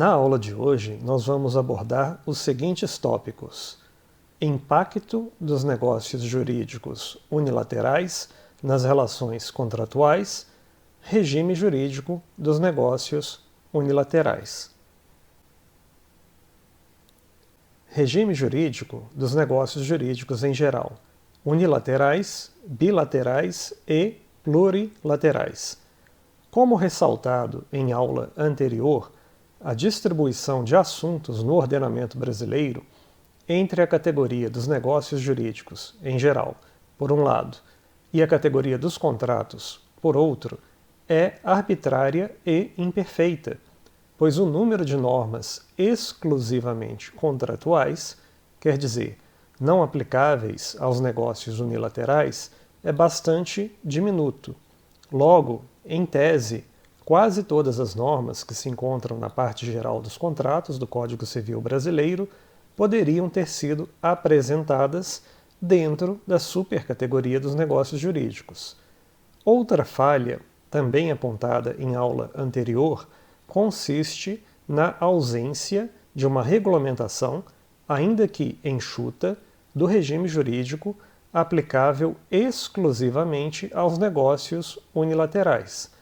Na aula de hoje, nós vamos abordar os seguintes tópicos: impacto dos negócios jurídicos unilaterais nas relações contratuais, regime jurídico dos negócios unilaterais. Regime jurídico dos negócios jurídicos em geral, unilaterais, bilaterais e plurilaterais. Como ressaltado em aula anterior, a distribuição de assuntos no ordenamento brasileiro entre a categoria dos negócios jurídicos, em geral, por um lado, e a categoria dos contratos, por outro, é arbitrária e imperfeita, pois o número de normas exclusivamente contratuais, quer dizer, não aplicáveis aos negócios unilaterais, é bastante diminuto. Logo, em tese, quase todas as normas que se encontram na parte geral dos contratos do Código Civil Brasileiro poderiam ter sido apresentadas dentro da supercategoria dos negócios jurídicos. Outra falha, também apontada em aula anterior, consiste na ausência de uma regulamentação, ainda que enxuta, do regime jurídico aplicável exclusivamente aos negócios unilaterais.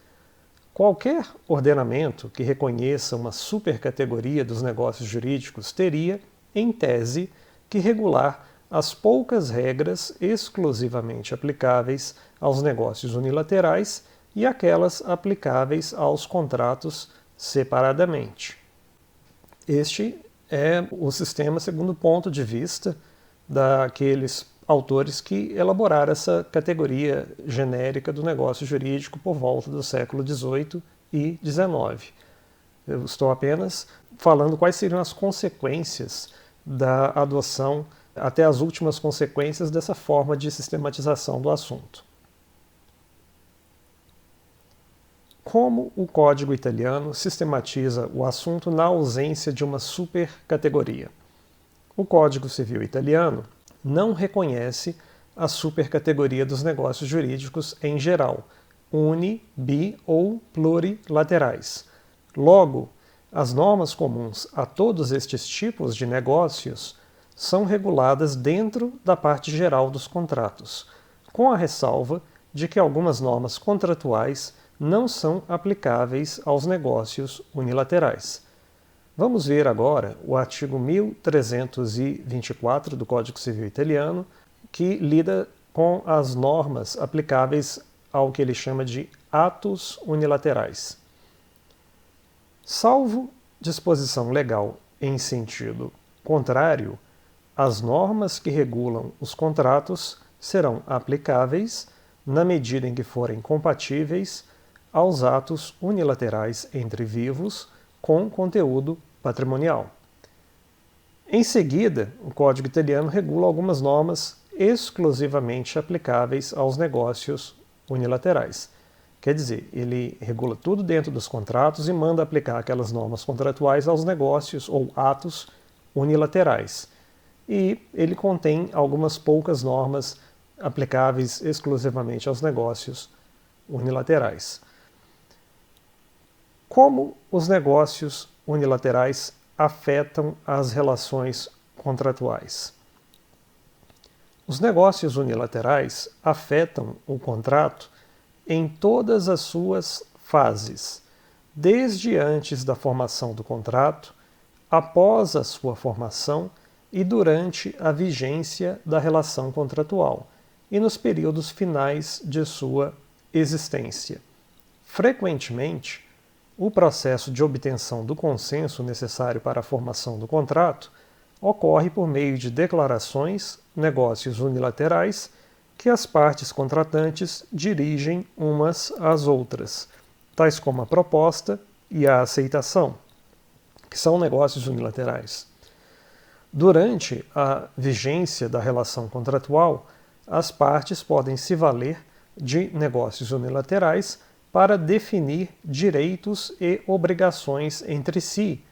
Qualquer ordenamento que reconheça uma supercategoria dos negócios jurídicos teria, em tese, que regular as poucas regras exclusivamente aplicáveis aos negócios unilaterais e aquelas aplicáveis aos contratos separadamente. Este é o sistema segundo o ponto de vista daqueles autores que elaboraram essa categoria genérica do negócio jurídico por volta do século XVIII e XIX. Eu estou apenas falando quais seriam as consequências da adoção, até as últimas consequências dessa forma de sistematização do assunto. Como o Código Italiano sistematiza o assunto na ausência de uma supercategoria? O Código Civil Italiano não reconhece a supercategoria dos negócios jurídicos em geral, uni, bi ou plurilaterais. Logo, as normas comuns a todos estes tipos de negócios são reguladas dentro da parte geral dos contratos, com a ressalva de que algumas normas contratuais não são aplicáveis aos negócios unilaterais. Vamos ver agora o artigo 1324 do Código Civil Italiano, que lida com as normas aplicáveis ao que ele chama de atos unilaterais. Salvo disposição legal em sentido contrário, as normas que regulam os contratos serão aplicáveis, na medida em que forem compatíveis, aos atos unilaterais entre vivos com conteúdo patrimonial. Em seguida, o Código Italiano regula algumas normas exclusivamente aplicáveis aos negócios unilaterais. Quer dizer, ele regula tudo dentro dos contratos e manda aplicar aquelas normas contratuais aos negócios ou atos unilaterais. E ele contém algumas poucas normas aplicáveis exclusivamente aos negócios unilaterais. Como os negócios unilaterais afetam as relações contratuais? Os negócios unilaterais afetam o contrato em todas as suas fases, desde antes da formação do contrato, após a sua formação e durante a vigência da relação contratual, e nos períodos finais de sua existência. Frequentemente, o processo de obtenção do consenso necessário para a formação do contrato ocorre por meio de declarações, negócios unilaterais, que as partes contratantes dirigem umas às outras, tais como a proposta e a aceitação, que são negócios unilaterais. Durante a vigência da relação contratual, as partes podem se valer de negócios unilaterais para definir direitos e obrigações entre si,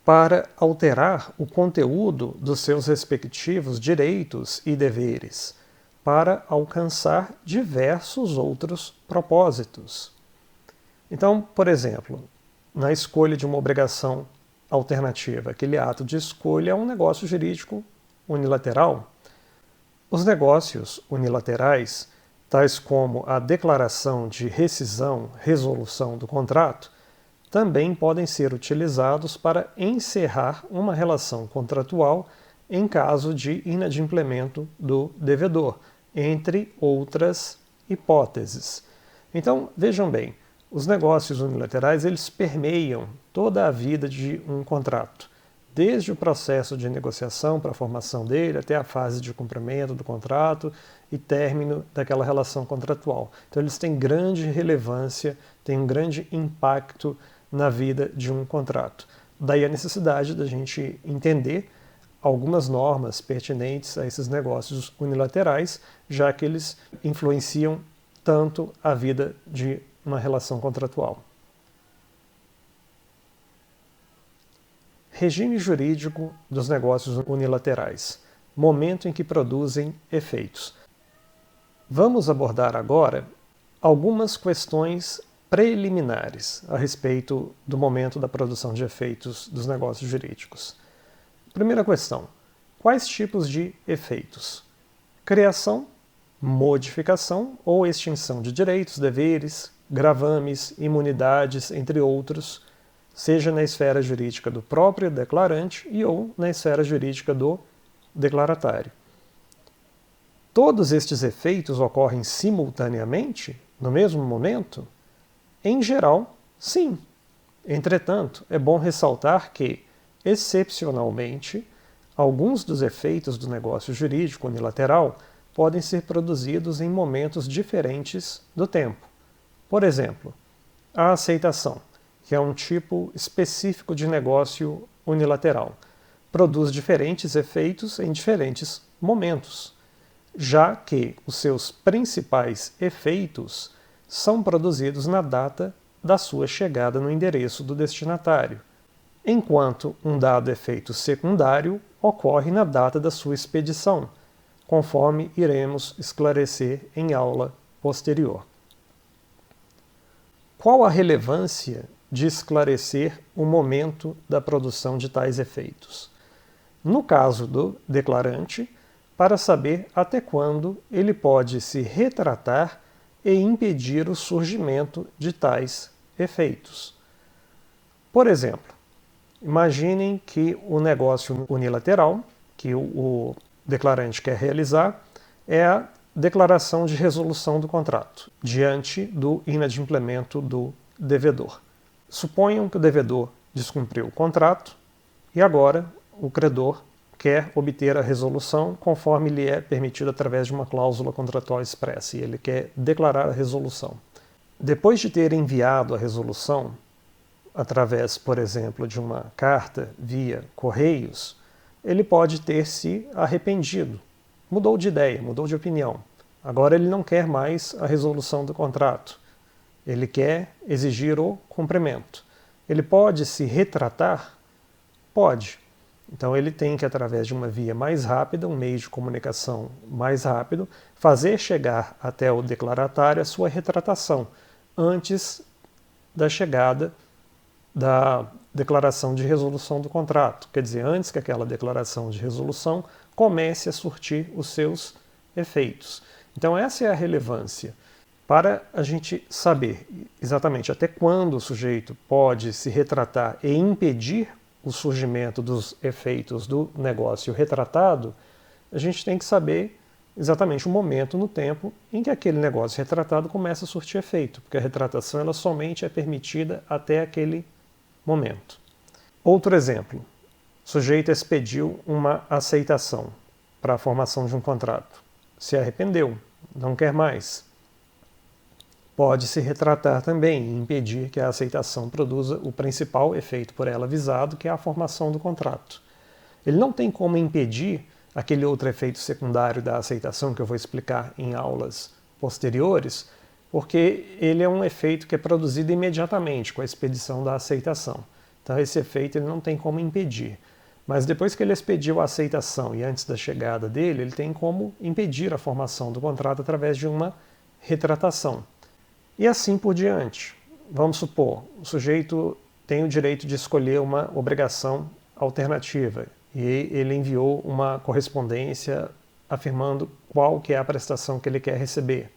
para alterar o conteúdo dos seus respectivos direitos e deveres, para alcançar diversos outros propósitos. Então, por exemplo, na escolha de uma obrigação alternativa, aquele ato de escolha, é um negócio jurídico unilateral. Os negócios unilaterais, tais como a declaração de rescisão, resolução do contrato, também podem ser utilizados para encerrar uma relação contratual em caso de inadimplemento do devedor, entre outras hipóteses. Então, vejam bem, os negócios unilaterais eles permeiam toda a vida de um contrato, desde o processo de negociação para a formação dele, até a fase de cumprimento do contrato e término daquela relação contratual. Então eles têm grande relevância, têm um grande impacto na vida de um contrato. Daí a necessidade da gente entender algumas normas pertinentes a esses negócios unilaterais, já que eles influenciam tanto a vida de uma relação contratual. Regime jurídico dos negócios unilaterais. Momento em que produzem efeitos. Vamos abordar agora algumas questões preliminares a respeito do momento da produção de efeitos dos negócios jurídicos. Primeira questão: quais tipos de efeitos? Criação, modificação ou extinção de direitos, deveres, gravames, imunidades, entre outros, seja na esfera jurídica do próprio declarante e ou na esfera jurídica do declaratário. Todos estes efeitos ocorrem simultaneamente, no mesmo momento? Em geral, sim. Entretanto, é bom ressaltar que, excepcionalmente, alguns dos efeitos do negócio jurídico unilateral podem ser produzidos em momentos diferentes do tempo. Por exemplo, a aceitação, que é um tipo específico de negócio unilateral, produz diferentes efeitos em diferentes momentos, já que os seus principais efeitos são produzidos na data da sua chegada no endereço do destinatário, enquanto um dado efeito secundário ocorre na data da sua expedição, conforme iremos esclarecer em aula posterior. Qual a relevância de esclarecer o momento da produção de tais efeitos? No caso do declarante, para saber até quando ele pode se retratar e impedir o surgimento de tais efeitos. Por exemplo, imaginem que o negócio unilateral que o declarante quer realizar é a declaração de resolução do contrato, diante do inadimplemento do devedor. Suponham que o devedor descumpriu o contrato e agora o credor quer obter a resolução conforme lhe é permitido através de uma cláusula contratual expressa, e ele quer declarar a resolução. Depois de ter enviado a resolução, através, por exemplo, de uma carta via correios, ele pode ter se arrependido, mudou de ideia, mudou de opinião. Agora ele não quer mais a resolução do contrato, ele quer exigir o cumprimento. Ele pode se retratar? Pode. Então ele tem que, através de uma via mais rápida, um meio de comunicação mais rápido, fazer chegar até o declaratário a sua retratação, antes da chegada da declaração de resolução do contrato. Quer dizer, antes que aquela declaração de resolução comece a surtir os seus efeitos. Então essa é a relevância. Para a gente saber exatamente até quando o sujeito pode se retratar e impedir o surgimento dos efeitos do negócio retratado, a gente tem que saber exatamente o momento no tempo em que aquele negócio retratado começa a surtir efeito, porque a retratação ela somente é permitida até aquele momento. Outro exemplo: o sujeito expediu uma aceitação para a formação de um contrato. Se arrependeu, não quer mais. Pode se retratar também e impedir que a aceitação produza o principal efeito por ela visado, que é a formação do contrato. Ele não tem como impedir aquele outro efeito secundário da aceitação, que eu vou explicar em aulas posteriores, porque ele é um efeito que é produzido imediatamente com a expedição da aceitação. Então esse efeito ele não tem como impedir. Mas depois que ele expediu a aceitação e antes da chegada dele, ele tem como impedir a formação do contrato através de uma retratação. E assim por diante. Vamos supor, o sujeito tem o direito de escolher uma obrigação alternativa e ele enviou uma correspondência afirmando qual que é a prestação que ele quer receber.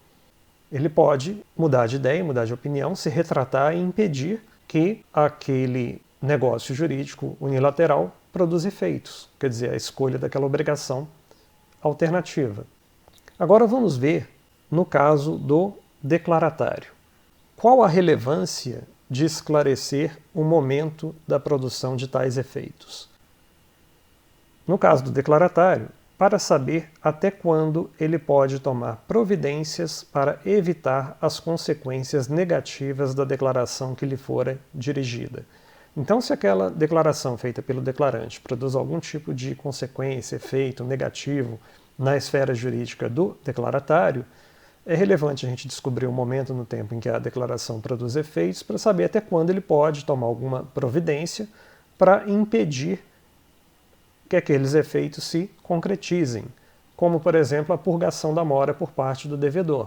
Ele pode mudar de ideia, mudar de opinião, se retratar e impedir que aquele negócio jurídico unilateral produza efeitos, quer dizer, a escolha daquela obrigação alternativa. Agora vamos ver no caso do declaratário. Qual a relevância de esclarecer o momento da produção de tais efeitos? No caso do declaratário, para saber até quando ele pode tomar providências para evitar as consequências negativas da declaração que lhe fora dirigida. Então, se aquela declaração feita pelo declarante produz algum tipo de consequência, efeito negativo na esfera jurídica do declaratário, é relevante a gente descobrir o momento no tempo em que a declaração produz efeitos para saber até quando ele pode tomar alguma providência para impedir que aqueles efeitos se concretizem, como, por exemplo, a purgação da mora por parte do devedor.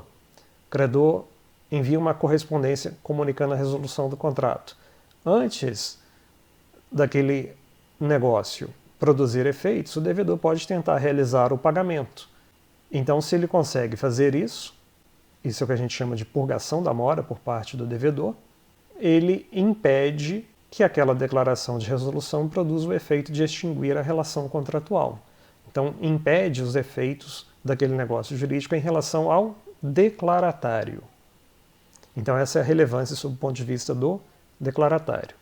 O credor envia uma correspondência comunicando a resolução do contrato. Antes daquele negócio produzir efeitos, o devedor pode tentar realizar o pagamento. Então, se ele consegue fazer isso é o que a gente chama de purgação da mora por parte do devedor, ele impede que aquela declaração de resolução produza o efeito de extinguir a relação contratual. Então, impede os efeitos daquele negócio jurídico em relação ao declaratário. Então, essa é a relevância sob o ponto de vista do declaratário.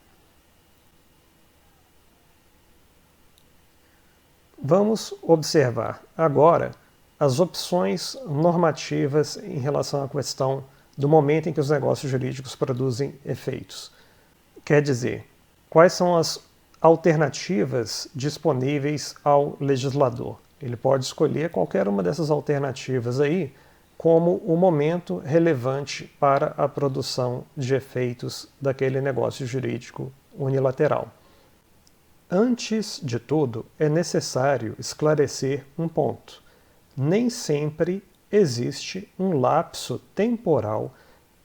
Vamos observar agora as opções normativas em relação à questão do momento em que os negócios jurídicos produzem efeitos. Quer dizer, quais são as alternativas disponíveis ao legislador? Ele pode escolher qualquer uma dessas alternativas aí como o momento relevante para a produção de efeitos daquele negócio jurídico unilateral. Antes de tudo, é necessário esclarecer um ponto. Nem sempre existe um lapso temporal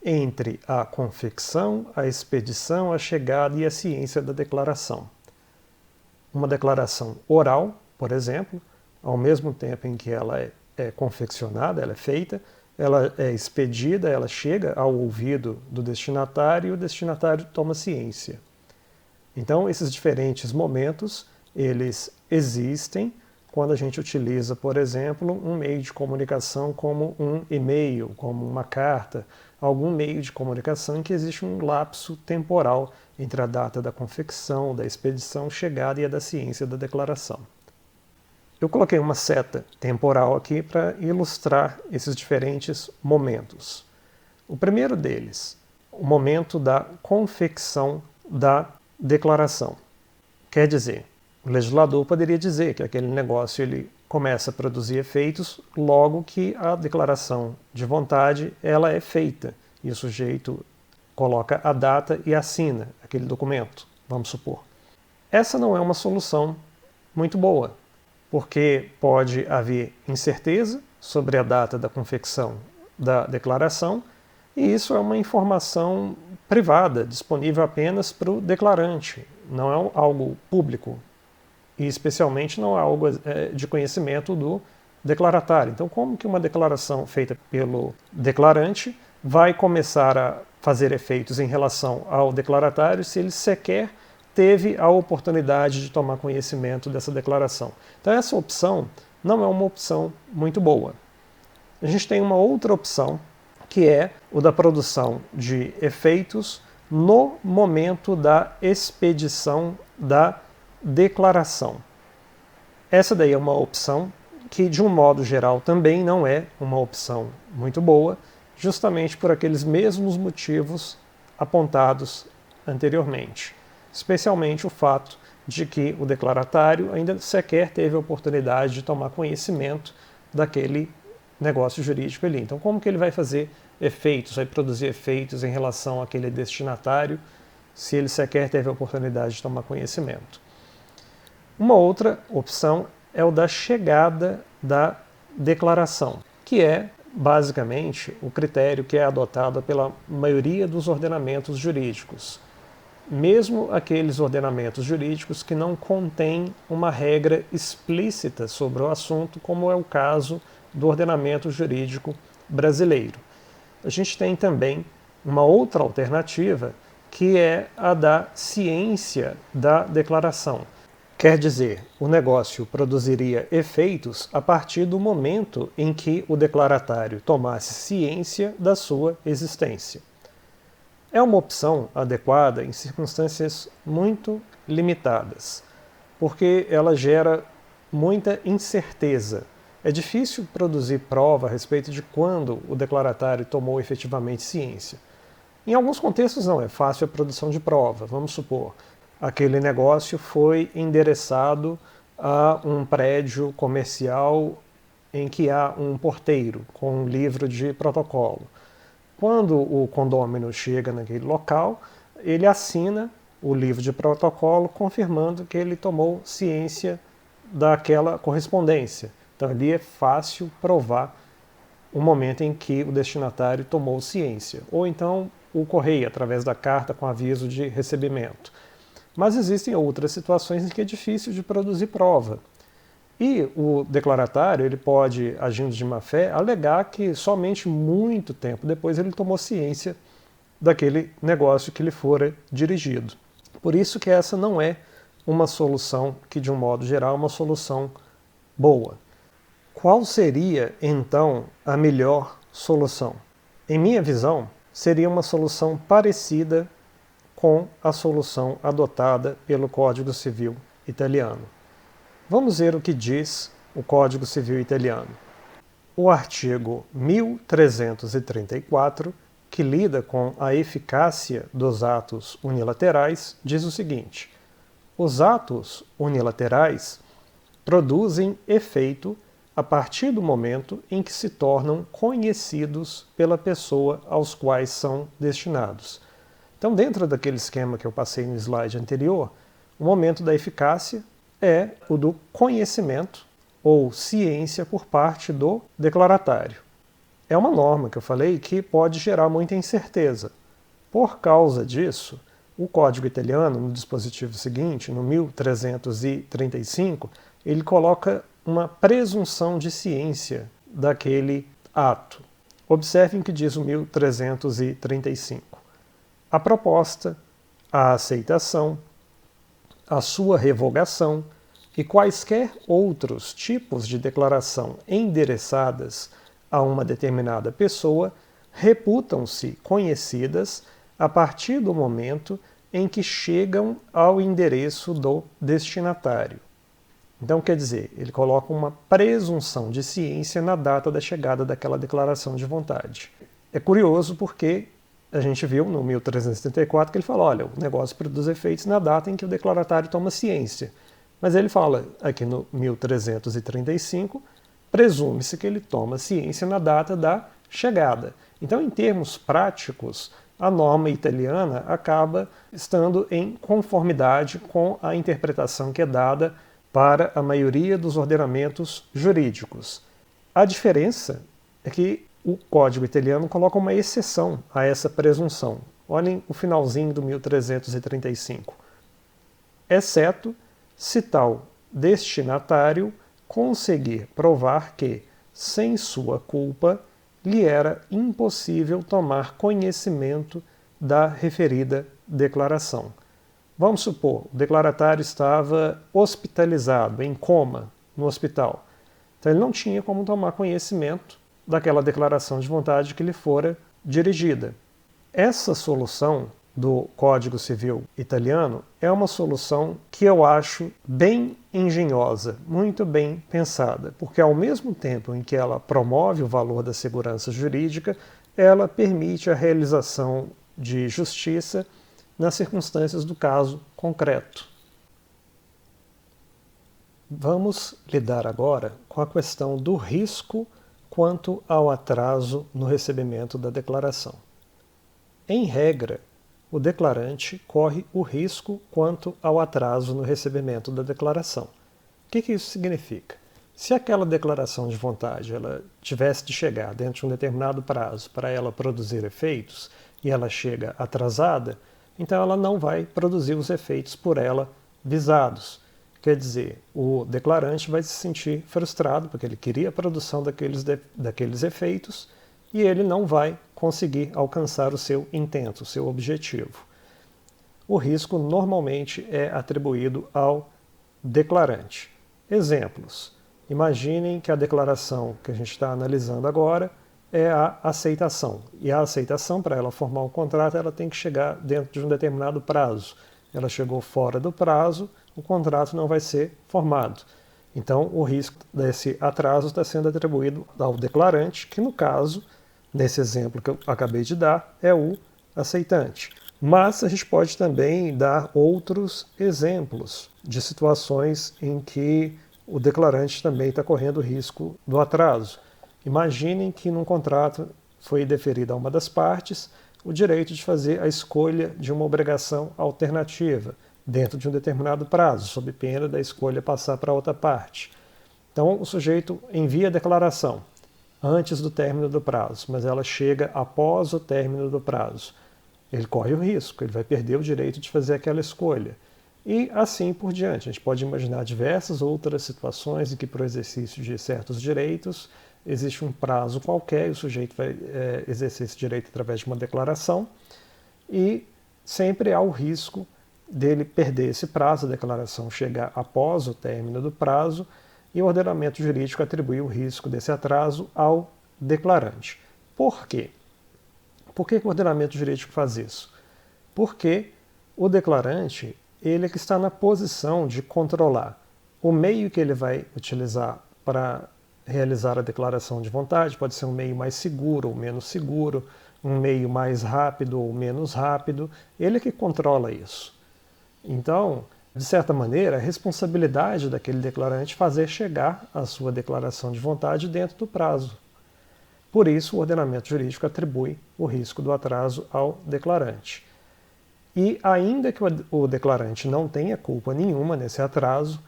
entre a confecção, a expedição, a chegada e a ciência da declaração. Uma declaração oral, por exemplo, ao mesmo tempo em que ela é confeccionada, ela é feita, ela é expedida, ela chega ao ouvido do destinatário e o destinatário toma ciência. Então, esses diferentes momentos, eles existem quando a gente utiliza, por exemplo, um meio de comunicação como um e-mail, como uma carta, algum meio de comunicação em que existe um lapso temporal entre a data da confecção, da expedição, chegada e a da ciência da declaração. Eu coloquei uma seta temporal aqui para ilustrar esses diferentes momentos. O primeiro deles, o momento da confecção da declaração. Quer dizer, o legislador poderia dizer que aquele negócio ele começa a produzir efeitos logo que a declaração de vontade ela é feita e o sujeito coloca a data e assina aquele documento, vamos supor. Essa não é uma solução muito boa, porque pode haver incerteza sobre a data da confecção da declaração e isso é uma informação privada, disponível apenas para o declarante, não é algo público. E especialmente não é algo de conhecimento do declaratário. Então, como que uma declaração feita pelo declarante vai começar a fazer efeitos em relação ao declaratário se ele sequer teve a oportunidade de tomar conhecimento dessa declaração? Então, essa opção não é uma opção muito boa. A gente tem uma outra opção, que é o da produção de efeitos no momento da expedição da declaração. Essa daí é uma opção que, de um modo geral, também não é uma opção muito boa, justamente por aqueles mesmos motivos apontados anteriormente. Especialmente o fato de que o declaratário ainda sequer teve a oportunidade de tomar conhecimento daquele negócio jurídico ali. Então, como que ele vai fazer efeitos, vai produzir efeitos em relação àquele destinatário, se ele sequer teve a oportunidade de tomar conhecimento? Uma outra opção é o da chegada da declaração, que é, basicamente, o critério que é adotado pela maioria dos ordenamentos jurídicos. mesmo aqueles ordenamentos jurídicos que não contêm uma regra explícita sobre o assunto, como é o caso do ordenamento jurídico brasileiro. A gente tem também uma outra alternativa, que é a da ciência da declaração. Quer dizer, o negócio produziria efeitos a partir do momento em que o declaratário tomasse ciência da sua existência. É uma opção adequada em circunstâncias muito limitadas, porque ela gera muita incerteza. É difícil produzir prova a respeito de quando o declaratário tomou efetivamente ciência. Em alguns contextos não é fácil a produção de prova. Vamos supor, aquele negócio foi endereçado a um prédio comercial em que há um porteiro com um livro de protocolo. Quando o condômino chega naquele local, ele assina o livro de protocolo confirmando que ele tomou ciência daquela correspondência. Então ali é fácil provar o momento em que o destinatário tomou ciência. Ou então o correio, através da carta com aviso de recebimento. Mas existem outras situações em que é difícil de produzir prova. E o declaratário, ele pode, agindo de má fé, alegar que somente muito tempo depois ele tomou ciência daquele negócio que lhe fora dirigido. Por isso que essa não é uma solução que, de um modo geral, é uma solução boa. Qual seria, então, a melhor solução? Em minha visão, seria uma solução parecida com a solução adotada pelo Código Civil italiano. Vamos ver o que diz o Código Civil italiano. O artigo 1334, que lida com a eficácia dos atos unilaterais, diz o seguinte: os atos unilaterais produzem efeito a partir do momento em que se tornam conhecidos pela pessoa aos quais são destinados. Então, dentro daquele esquema que eu passei no slide anterior, o momento da eficácia é o do conhecimento ou ciência por parte do declaratário. É uma norma que eu falei que pode gerar muita incerteza. Por causa disso, o Código italiano, no dispositivo seguinte, no 1335, ele coloca uma presunção de ciência daquele ato. Observem o que diz o 1335. A proposta, a aceitação, a sua revogação e quaisquer outros tipos de declaração endereçadas a uma determinada pessoa reputam-se conhecidas a partir do momento em que chegam ao endereço do destinatário. Então, quer dizer, ele coloca uma presunção de ciência na data da chegada daquela declaração de vontade. É curioso porque a gente viu no 1334 que ele fala, olha, o negócio produz efeitos na data em que o declaratário toma ciência. Mas ele fala aqui no 1335, presume-se que ele toma ciência na data da chegada. Então, em termos práticos, a norma italiana acaba estando em conformidade com a interpretação que é dada para a maioria dos ordenamentos jurídicos. A diferença é que o Código italiano coloca uma exceção a essa presunção. Olhem o finalzinho do 1335. Exceto se tal destinatário conseguir provar que, sem sua culpa, lhe era impossível tomar conhecimento da referida declaração. Vamos supor, o declaratário estava hospitalizado, em coma, no hospital. Então ele não tinha como tomar conhecimento daquela declaração de vontade que lhe fora dirigida. Essa solução do Código Civil italiano é uma solução que eu acho bem engenhosa, muito bem pensada, porque ao mesmo tempo em que ela promove o valor da segurança jurídica, ela permite a realização de justiça nas circunstâncias do caso concreto. Vamos lidar agora com a questão do risco quanto ao atraso no recebimento da declaração. Em regra, o declarante corre o risco quanto ao atraso no recebimento da declaração. O que isso significa? Se aquela declaração de vontade ela tivesse de chegar dentro de um determinado prazo para ela produzir efeitos e ela chega atrasada, então ela não vai produzir os efeitos por ela visados. Quer dizer, o declarante vai se sentir frustrado, porque ele queria a produção daqueles efeitos, e ele não vai conseguir alcançar o seu intento, o seu objetivo. O risco normalmente é atribuído ao declarante. Exemplos. Imaginem que a declaração que a gente está analisando agora é a aceitação. E a aceitação, para ela formar um contrato, ela tem que chegar dentro de um determinado prazo. Ela chegou fora do prazo, o contrato não vai ser formado. Então, o risco desse atraso está sendo atribuído ao declarante, que no caso, nesse exemplo que eu acabei de dar, é o aceitante. Mas a gente pode também dar outros exemplos de situações em que o declarante também está correndo o risco do atraso. Imaginem que num contrato foi deferido a uma das partes o direito de fazer a escolha de uma obrigação alternativa dentro de um determinado prazo, sob pena da escolha passar para outra parte. Então o sujeito envia a declaração antes do término do prazo, mas ela chega após o término do prazo. Ele corre o risco, ele vai perder o direito de fazer aquela escolha. E assim por diante. A gente pode imaginar diversas outras situações em que, para o exercício de certos direitos, existe um prazo qualquer e o sujeito vai exercer esse direito através de uma declaração e sempre há o risco dele perder esse prazo, a declaração chegar após o término do prazo e o ordenamento jurídico atribui o risco desse atraso ao declarante. Por quê? Por que o ordenamento jurídico faz isso? Porque o declarante ele é que está na posição de controlar o meio que ele vai utilizar para realizar a declaração de vontade, pode ser um meio mais seguro ou menos seguro, um meio mais rápido ou menos rápido, ele é que controla isso. Então, de certa maneira, a responsabilidade daquele declarante fazer chegar a sua declaração de vontade dentro do prazo. Por isso, o ordenamento jurídico atribui o risco do atraso ao declarante. E ainda que o declarante não tenha culpa nenhuma nesse atraso,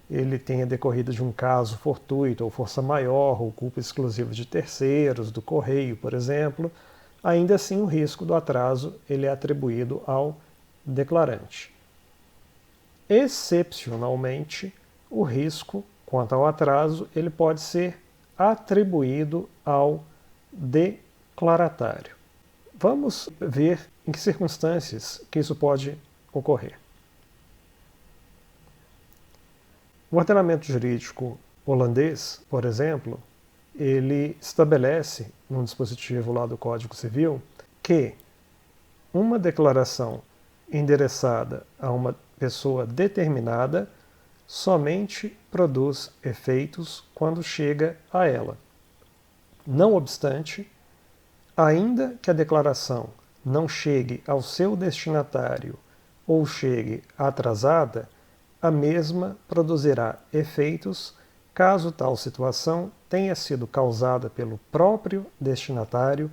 ele tenha decorrido de um caso fortuito ou força maior, ou culpa exclusiva de terceiros, do correio, por exemplo, ainda assim o risco do atraso ele é atribuído ao declarante. Excepcionalmente, o risco quanto ao atraso ele pode ser atribuído ao declaratário. Vamos ver em que circunstâncias que isso pode ocorrer. O ordenamento jurídico holandês, por exemplo, ele estabelece, num dispositivo lá do Código Civil, que uma declaração endereçada a uma pessoa determinada somente produz efeitos quando chega a ela. Não obstante, ainda que a declaração não chegue ao seu destinatário ou chegue atrasada, a mesma produzirá efeitos caso tal situação tenha sido causada pelo próprio destinatário,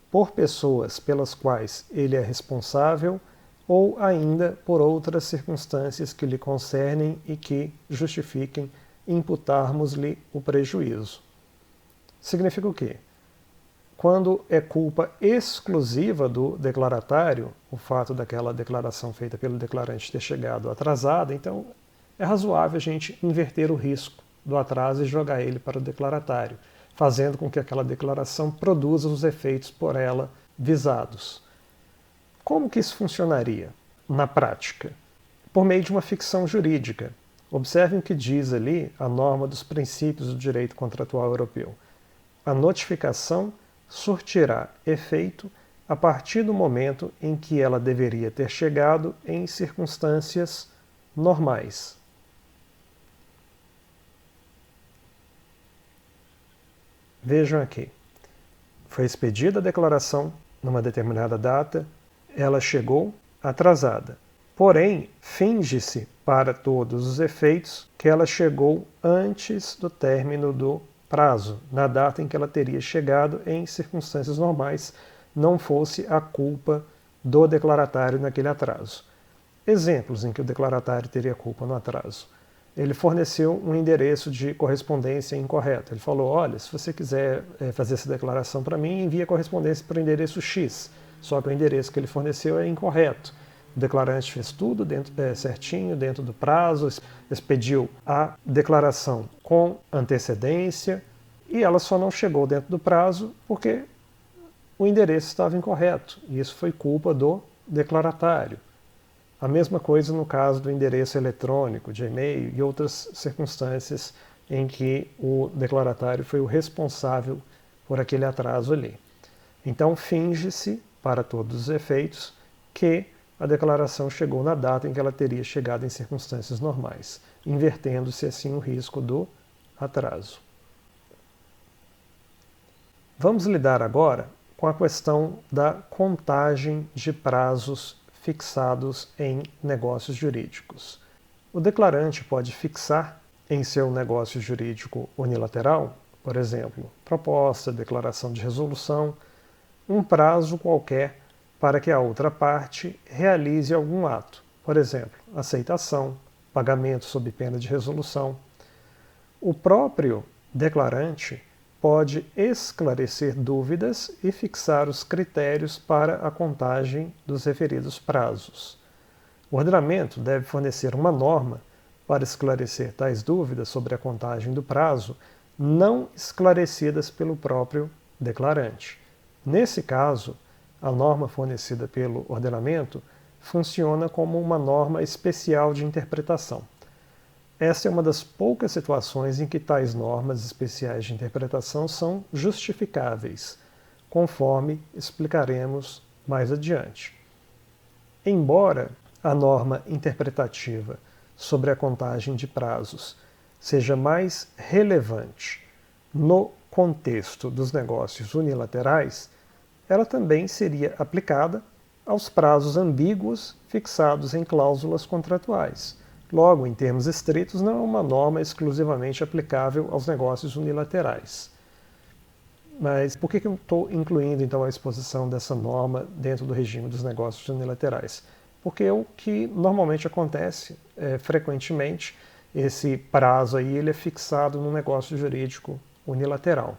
por pessoas pelas quais ele é responsável ou ainda por outras circunstâncias que lhe concernem e que justifiquem imputarmos-lhe o prejuízo. Significa o quê? Quando é culpa exclusiva do declaratário, o fato daquela declaração feita pelo declarante ter chegado atrasada, então é razoável a gente inverter o risco do atraso e jogar ele para o declaratário, fazendo com que aquela declaração produza os efeitos por ela visados. Como que isso funcionaria na prática? Por meio de uma ficção jurídica. Observem o que diz ali a norma dos princípios do direito contratual europeu. A notificação surtirá efeito a partir do momento em que ela deveria ter chegado em circunstâncias normais. Vejam aqui. Foi expedida a declaração numa determinada data, ela chegou atrasada. Porém, finge-se para todos os efeitos que ela chegou antes do término do prazo, na data em que ela teria chegado em circunstâncias normais, não fosse a culpa do declaratário naquele atraso. Exemplos em que o declaratário teria culpa no atraso. Ele forneceu um endereço de correspondência incorreto. Ele falou, olha, se você quiser fazer essa declaração para mim, envie a correspondência para o endereço X. Só que o endereço que ele forneceu é incorreto. O declarante fez tudo certinho, dentro do prazo, expediu a declaração com antecedência e ela só não chegou dentro do prazo porque o endereço estava incorreto. E isso foi culpa do declaratário. A mesma coisa no caso do endereço eletrônico, de e-mail e outras circunstâncias em que o declaratário foi o responsável por aquele atraso ali. Então, finge-se, para todos os efeitos, que a declaração chegou na data em que ela teria chegado em circunstâncias normais, invertendo-se assim o risco do atraso. Vamos lidar agora com a questão da contagem de prazos fixados em negócios jurídicos. O declarante pode fixar em seu negócio jurídico unilateral, por exemplo, proposta, declaração de resolução, um prazo qualquer para que a outra parte realize algum ato, por exemplo, aceitação, pagamento sob pena de resolução. O próprio declarante pode esclarecer dúvidas e fixar os critérios para a contagem dos referidos prazos. O ordenamento deve fornecer uma norma para esclarecer tais dúvidas sobre a contagem do prazo, não esclarecidas pelo próprio declarante. Nesse caso, a norma fornecida pelo ordenamento funciona como uma norma especial de interpretação. Essa é uma das poucas situações em que tais normas especiais de interpretação são justificáveis, conforme explicaremos mais adiante. Embora a norma interpretativa sobre a contagem de prazos seja mais relevante no contexto dos negócios unilaterais, ela também seria aplicada aos prazos ambíguos fixados em cláusulas contratuais. Logo, em termos estritos, não é uma norma exclusivamente aplicável aos negócios unilaterais. Mas por que eu estou incluindo, então, a exposição dessa norma dentro do regime dos negócios unilaterais? Porque o que normalmente acontece, frequentemente, esse prazo aí ele é fixado no negócio jurídico unilateral.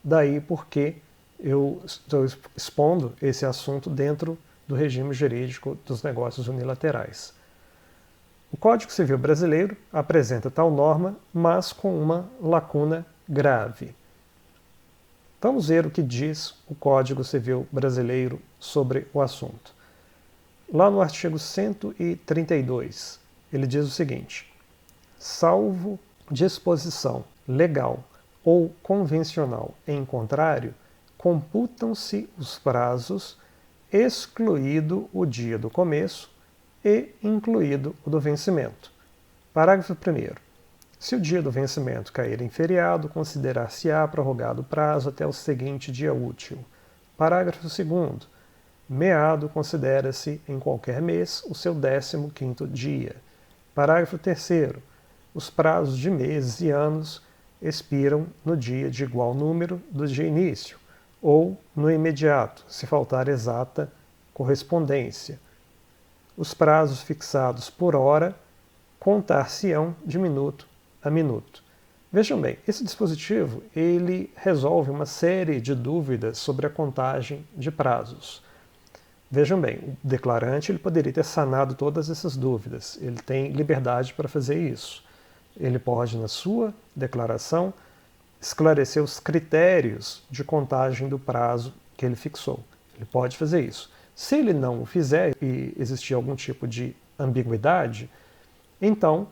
Daí porque eu estou expondo esse assunto dentro do regime jurídico dos negócios unilaterais. O Código Civil Brasileiro apresenta tal norma, mas com uma lacuna grave. Vamos ver o que diz o Código Civil Brasileiro sobre o assunto. Lá no artigo 132, ele diz o seguinte: salvo disposição legal ou convencional em contrário, computam-se os prazos, excluído o dia do começo e incluído o do vencimento. Parágrafo 1º. Se o dia do vencimento cair em feriado, considerar-se-á prorrogado o prazo até o seguinte dia útil. Parágrafo 2º. Meado considera-se em qualquer mês o seu 15º dia. Parágrafo 3º. Os prazos de meses e anos expiram no dia de igual número do dia início, ou no imediato, se faltar exata correspondência. Os prazos fixados por hora contar-se-ão de minuto a minuto. Vejam bem, esse dispositivo ele resolve uma série de dúvidas sobre a contagem de prazos. Vejam bem, o declarante ele poderia ter sanado todas essas dúvidas, ele tem liberdade para fazer isso. Ele pode, na sua declaração, esclarecer os critérios de contagem do prazo que ele fixou. Ele pode fazer isso. Se ele não o fizer e existir algum tipo de ambiguidade, então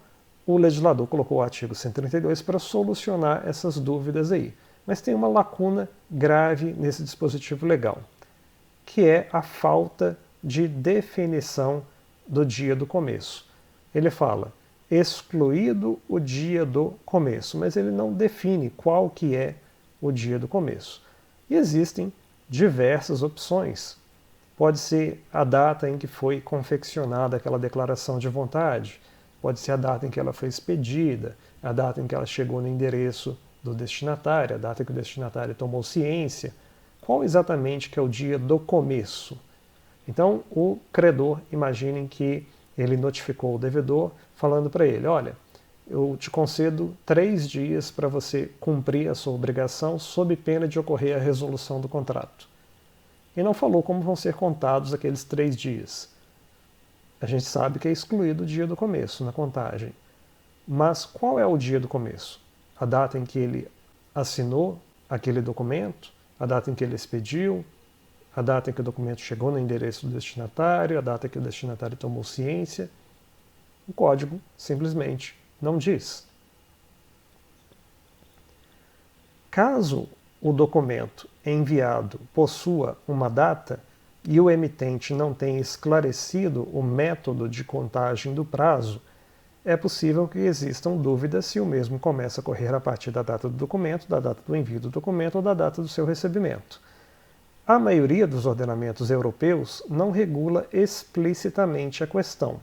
o legislador colocou o artigo 132 para solucionar essas dúvidas aí. Mas tem uma lacuna grave nesse dispositivo legal, que é a falta de definição do dia do começo. Ele fala excluído o dia do começo, mas ele não define qual que é o dia do começo. E existem diversas opções. Pode ser a data em que foi confeccionada aquela declaração de vontade, pode ser a data em que ela foi expedida, a data em que ela chegou no endereço do destinatário, a data que o destinatário tomou ciência. Qual exatamente que é o dia do começo? Então, o credor, imaginem que ele notificou o devedor falando para ele, olha, eu te concedo 3 dias para você cumprir a sua obrigação sob pena de ocorrer a resolução do contrato. E não falou como vão ser contados aqueles 3 dias. A gente sabe que é excluído o dia do começo na contagem. Mas qual é o dia do começo? A data em que ele assinou aquele documento, a data em que ele expediu, a data em que o documento chegou no endereço do destinatário, a data em que o destinatário tomou ciência. O código simplesmente não diz. Caso o documento enviado possua uma data e o emitente não tenha esclarecido o método de contagem do prazo, é possível que existam dúvidas se o mesmo começa a correr a partir da data do documento, da data do envio do documento ou da data do seu recebimento. A maioria dos ordenamentos europeus não regula explicitamente a questão,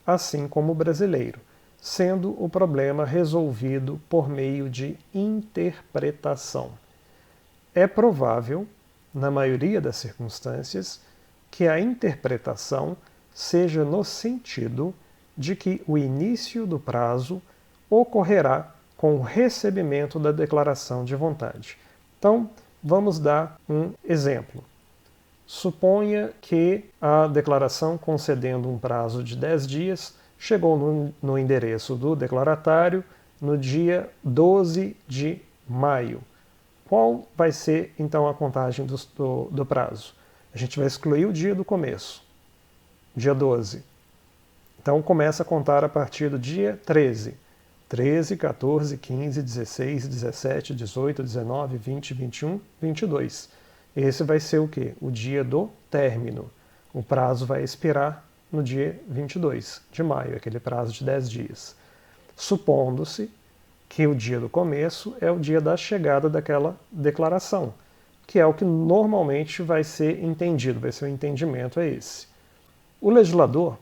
assim como o brasileiro, sendo o problema resolvido por meio de interpretação. É provável, na maioria das circunstâncias, que a interpretação seja no sentido de que o início do prazo ocorrerá com o recebimento da declaração de vontade. Então, vamos dar um exemplo. Suponha que a declaração concedendo um prazo de 10 dias chegou no endereço do declaratário no dia 12 de maio. Qual vai ser, então, a contagem do prazo? A gente vai excluir o dia do começo, dia 12. Então, começa a contar a partir do dia 13. 13, 14, 15, 16, 17, 18, 19, 20, 21, 22. Esse vai ser o quê? O dia do término. O prazo vai expirar no dia 22 de maio, aquele prazo de 10 dias. Supondo-se que o dia do começo é o dia da chegada daquela declaração, que é o que normalmente vai ser entendido, vai ser o entendimento é esse. O legislador,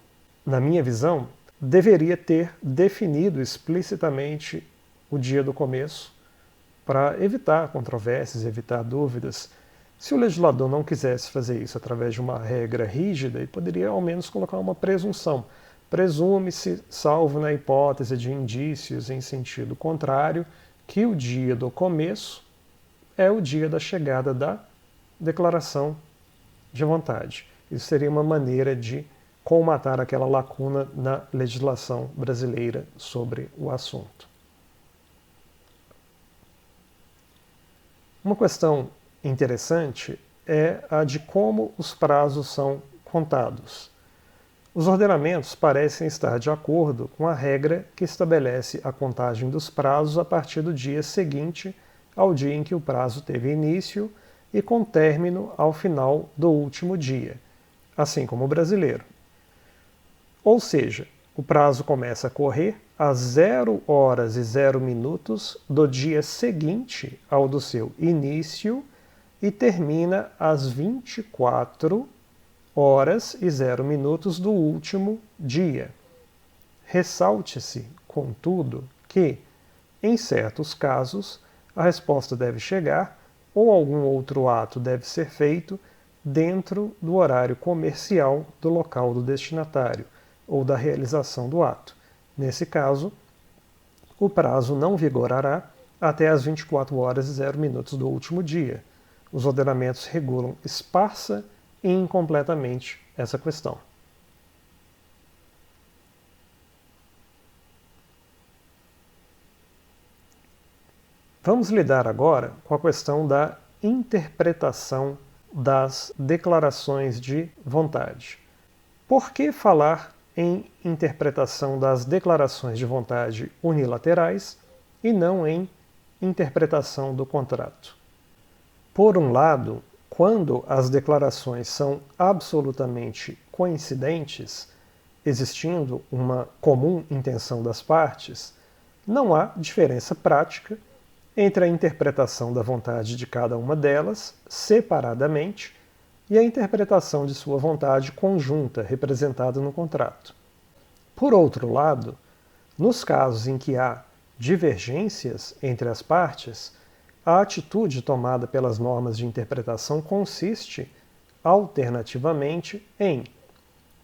na minha visão, deveria ter definido explicitamente o dia do começo para evitar controvérsias, evitar dúvidas. Se o legislador não quisesse fazer isso através de uma regra rígida, ele poderia ao menos colocar uma presunção. Presume-se, salvo na hipótese de indícios em sentido contrário, que o dia do começo é o dia da chegada da declaração de vontade. Isso seria uma maneira de colmatar aquela lacuna na legislação brasileira sobre o assunto. Uma questão interessante é a de como os prazos são contados. Os ordenamentos parecem estar de acordo com a regra que estabelece a contagem dos prazos a partir do dia seguinte ao dia em que o prazo teve início e com término ao final do último dia, assim como o brasileiro. Ou seja, o prazo começa a correr às 0 horas e 0 minutos do dia seguinte ao do seu início e termina às 24 horas e 0 minutos do último dia. Ressalte-se, contudo, que, em certos casos, a resposta deve chegar ou algum outro ato deve ser feito dentro do horário comercial do local do destinatário ou da realização do ato. Nesse caso, o prazo não vigorará até as 24 horas e 0 minutos do último dia. Os ordenamentos regulam esparsa e incompletamente essa questão. Vamos lidar agora com a questão da interpretação das declarações de vontade. Por que falar em interpretação das declarações de vontade unilaterais e não em interpretação do contrato? Por um lado, quando as declarações são absolutamente coincidentes, existindo uma comum intenção das partes, não há diferença prática entre a interpretação da vontade de cada uma delas, separadamente, e a interpretação de sua vontade conjunta, representada no contrato. Por outro lado, nos casos em que há divergências entre as partes, a atitude tomada pelas normas de interpretação consiste, alternativamente, em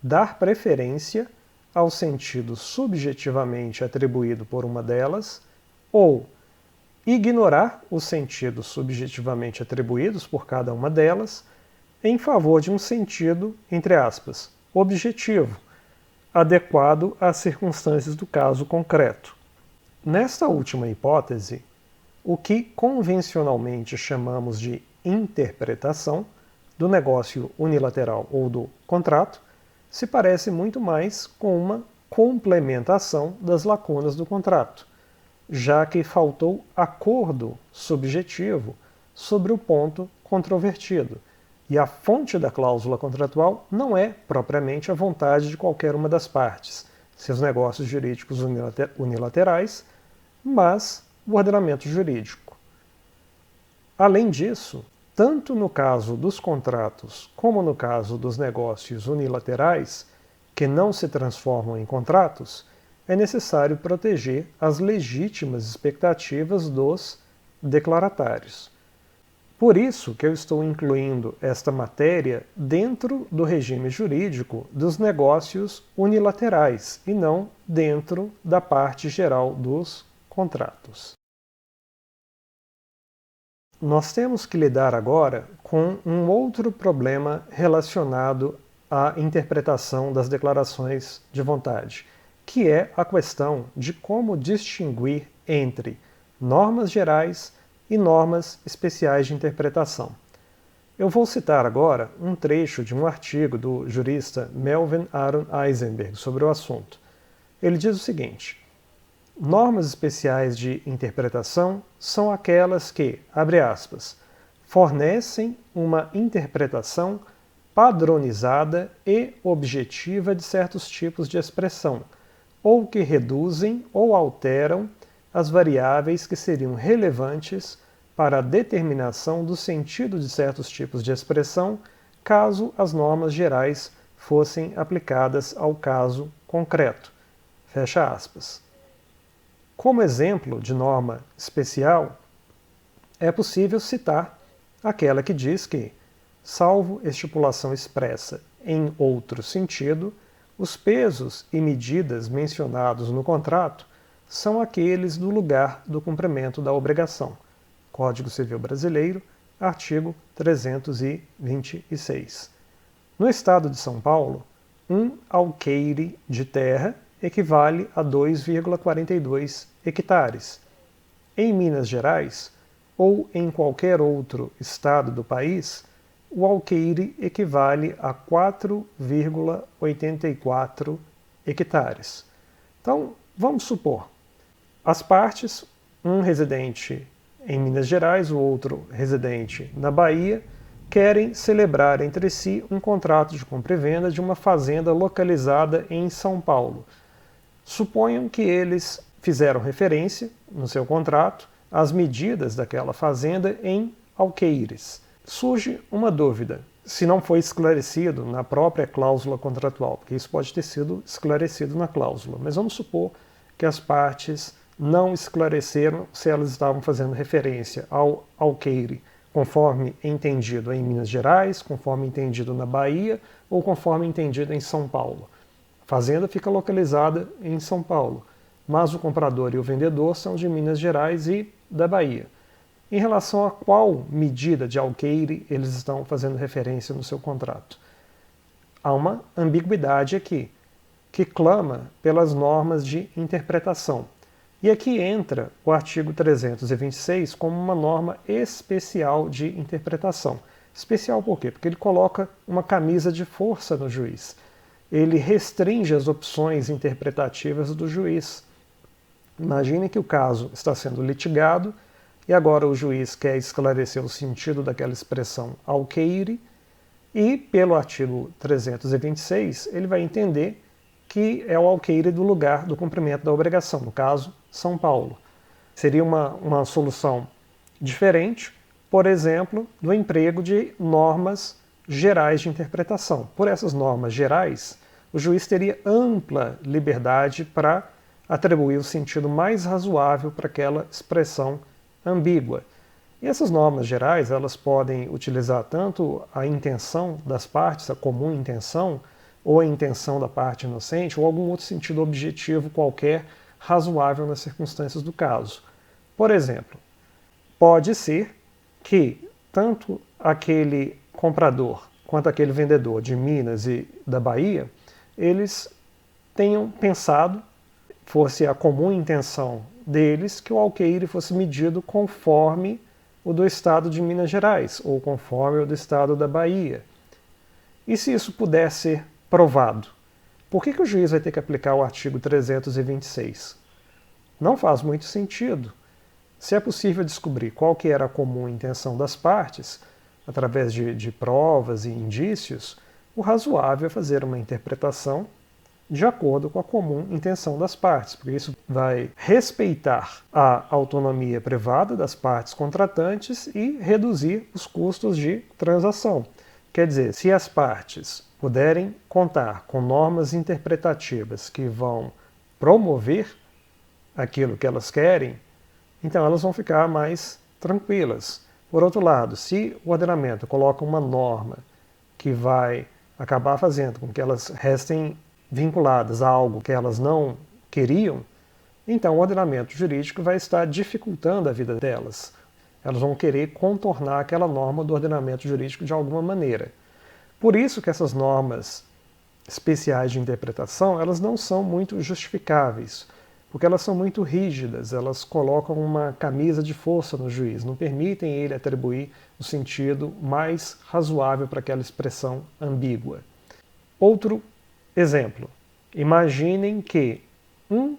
dar preferência ao sentido subjetivamente atribuído por uma delas ou ignorar os sentidos subjetivamente atribuídos por cada uma delas em favor de um sentido, entre aspas, objetivo, adequado às circunstâncias do caso concreto. Nesta última hipótese, o que convencionalmente chamamos de interpretação do negócio unilateral ou do contrato se parece muito mais com uma complementação das lacunas do contrato, já que faltou acordo subjetivo sobre o ponto controvertido, e a fonte da cláusula contratual não é propriamente a vontade de qualquer uma das partes, seus negócios jurídicos unilaterais, mas o ordenamento jurídico. Além disso, tanto no caso dos contratos como no caso dos negócios unilaterais, que não se transformam em contratos, é necessário proteger as legítimas expectativas dos declaratários. Por isso que eu estou incluindo esta matéria dentro do regime jurídico dos negócios unilaterais e não dentro da parte geral dos contratos. Nós temos que lidar agora com um outro problema relacionado à interpretação das declarações de vontade, que é a questão de como distinguir entre normas gerais e normas especiais de interpretação. Eu vou citar agora um trecho de um artigo do jurista Melvin Aaron Eisenberg sobre o assunto. Ele diz o seguinte: normas especiais de interpretação são aquelas que, abre aspas, fornecem uma interpretação padronizada e objetiva de certos tipos de expressão, ou que reduzem ou alteram as variáveis que seriam relevantes para a determinação do sentido de certos tipos de expressão, caso as normas gerais fossem aplicadas ao caso concreto. Fecha aspas. Como exemplo de norma especial, é possível citar aquela que diz que, salvo estipulação expressa em outro sentido, os pesos e medidas mencionados no contrato são aqueles do lugar do cumprimento da obrigação. Código Civil Brasileiro, artigo 326. No estado de São Paulo, um alqueire de terra equivale a 2,42 hectares. Em Minas Gerais, ou em qualquer outro estado do país, o alqueire equivale a 4,84 hectares. Então, vamos supor, as partes, um residente em Minas Gerais, o outro residente na Bahia, querem celebrar entre si um contrato de compra e venda de uma fazenda localizada em São Paulo. Suponham que eles fizeram referência, no seu contrato, às medidas daquela fazenda em alqueires. Surge uma dúvida, se não foi esclarecido na própria cláusula contratual, porque isso pode ter sido esclarecido na cláusula, mas vamos supor que as partes não esclareceram se elas estavam fazendo referência ao alqueire conforme entendido em Minas Gerais, conforme entendido na Bahia ou conforme entendido em São Paulo. A fazenda fica localizada em São Paulo, mas o comprador e o vendedor são de Minas Gerais e da Bahia. Em relação a qual medida de alqueire eles estão fazendo referência no seu contrato? Há uma ambiguidade aqui, que clama pelas normas de interpretação. E aqui entra o artigo 326 como uma norma especial de interpretação. Especial por quê? Porque ele coloca uma camisa de força no juiz. Ele restringe as opções interpretativas do juiz. Imagine que o caso está sendo litigado e agora o juiz quer esclarecer o sentido daquela expressão alqueire e, pelo artigo 326, ele vai entender que é o alqueire do lugar do cumprimento da obrigação, no caso, São Paulo. Seria uma solução diferente, por exemplo, do emprego de normas gerais de interpretação. Por essas normas gerais, o juiz teria ampla liberdade para atribuir o sentido mais razoável para aquela expressão ambígua. E essas normas gerais, elas podem utilizar tanto a intenção das partes, a comum intenção, ou a intenção da parte inocente, ou algum outro sentido objetivo qualquer razoável nas circunstâncias do caso. Por exemplo, pode ser que tanto aquele comprador quanto aquele vendedor de Minas e da Bahia, eles tenham pensado, fosse a comum intenção deles, que o alqueire fosse medido conforme o do estado de Minas Gerais, ou conforme o do estado da Bahia. E se isso puder ser provado, por que o juiz vai ter que aplicar o artigo 326? Não faz muito sentido. Se é possível descobrir qual que era a comum intenção das partes, através de provas e indícios, o razoável é fazer uma interpretação de acordo com a comum intenção das partes, porque isso vai respeitar a autonomia privada das partes contratantes e reduzir os custos de transação. Quer dizer, se as partes puderem contar com normas interpretativas que vão promover aquilo que elas querem, então elas vão ficar mais tranquilas. Por outro lado, se o ordenamento coloca uma norma que vai acabar fazendo com que elas restem vinculadas a algo que elas não queriam, então o ordenamento jurídico vai estar dificultando a vida delas. Elas vão querer contornar aquela norma do ordenamento jurídico de alguma maneira. Por isso que essas normas especiais de interpretação, elas não são muito justificáveis, porque elas são muito rígidas, elas colocam uma camisa de força no juiz, não permitem ele atribuir o sentido mais razoável para aquela expressão ambígua. Outro exemplo. Imaginem que um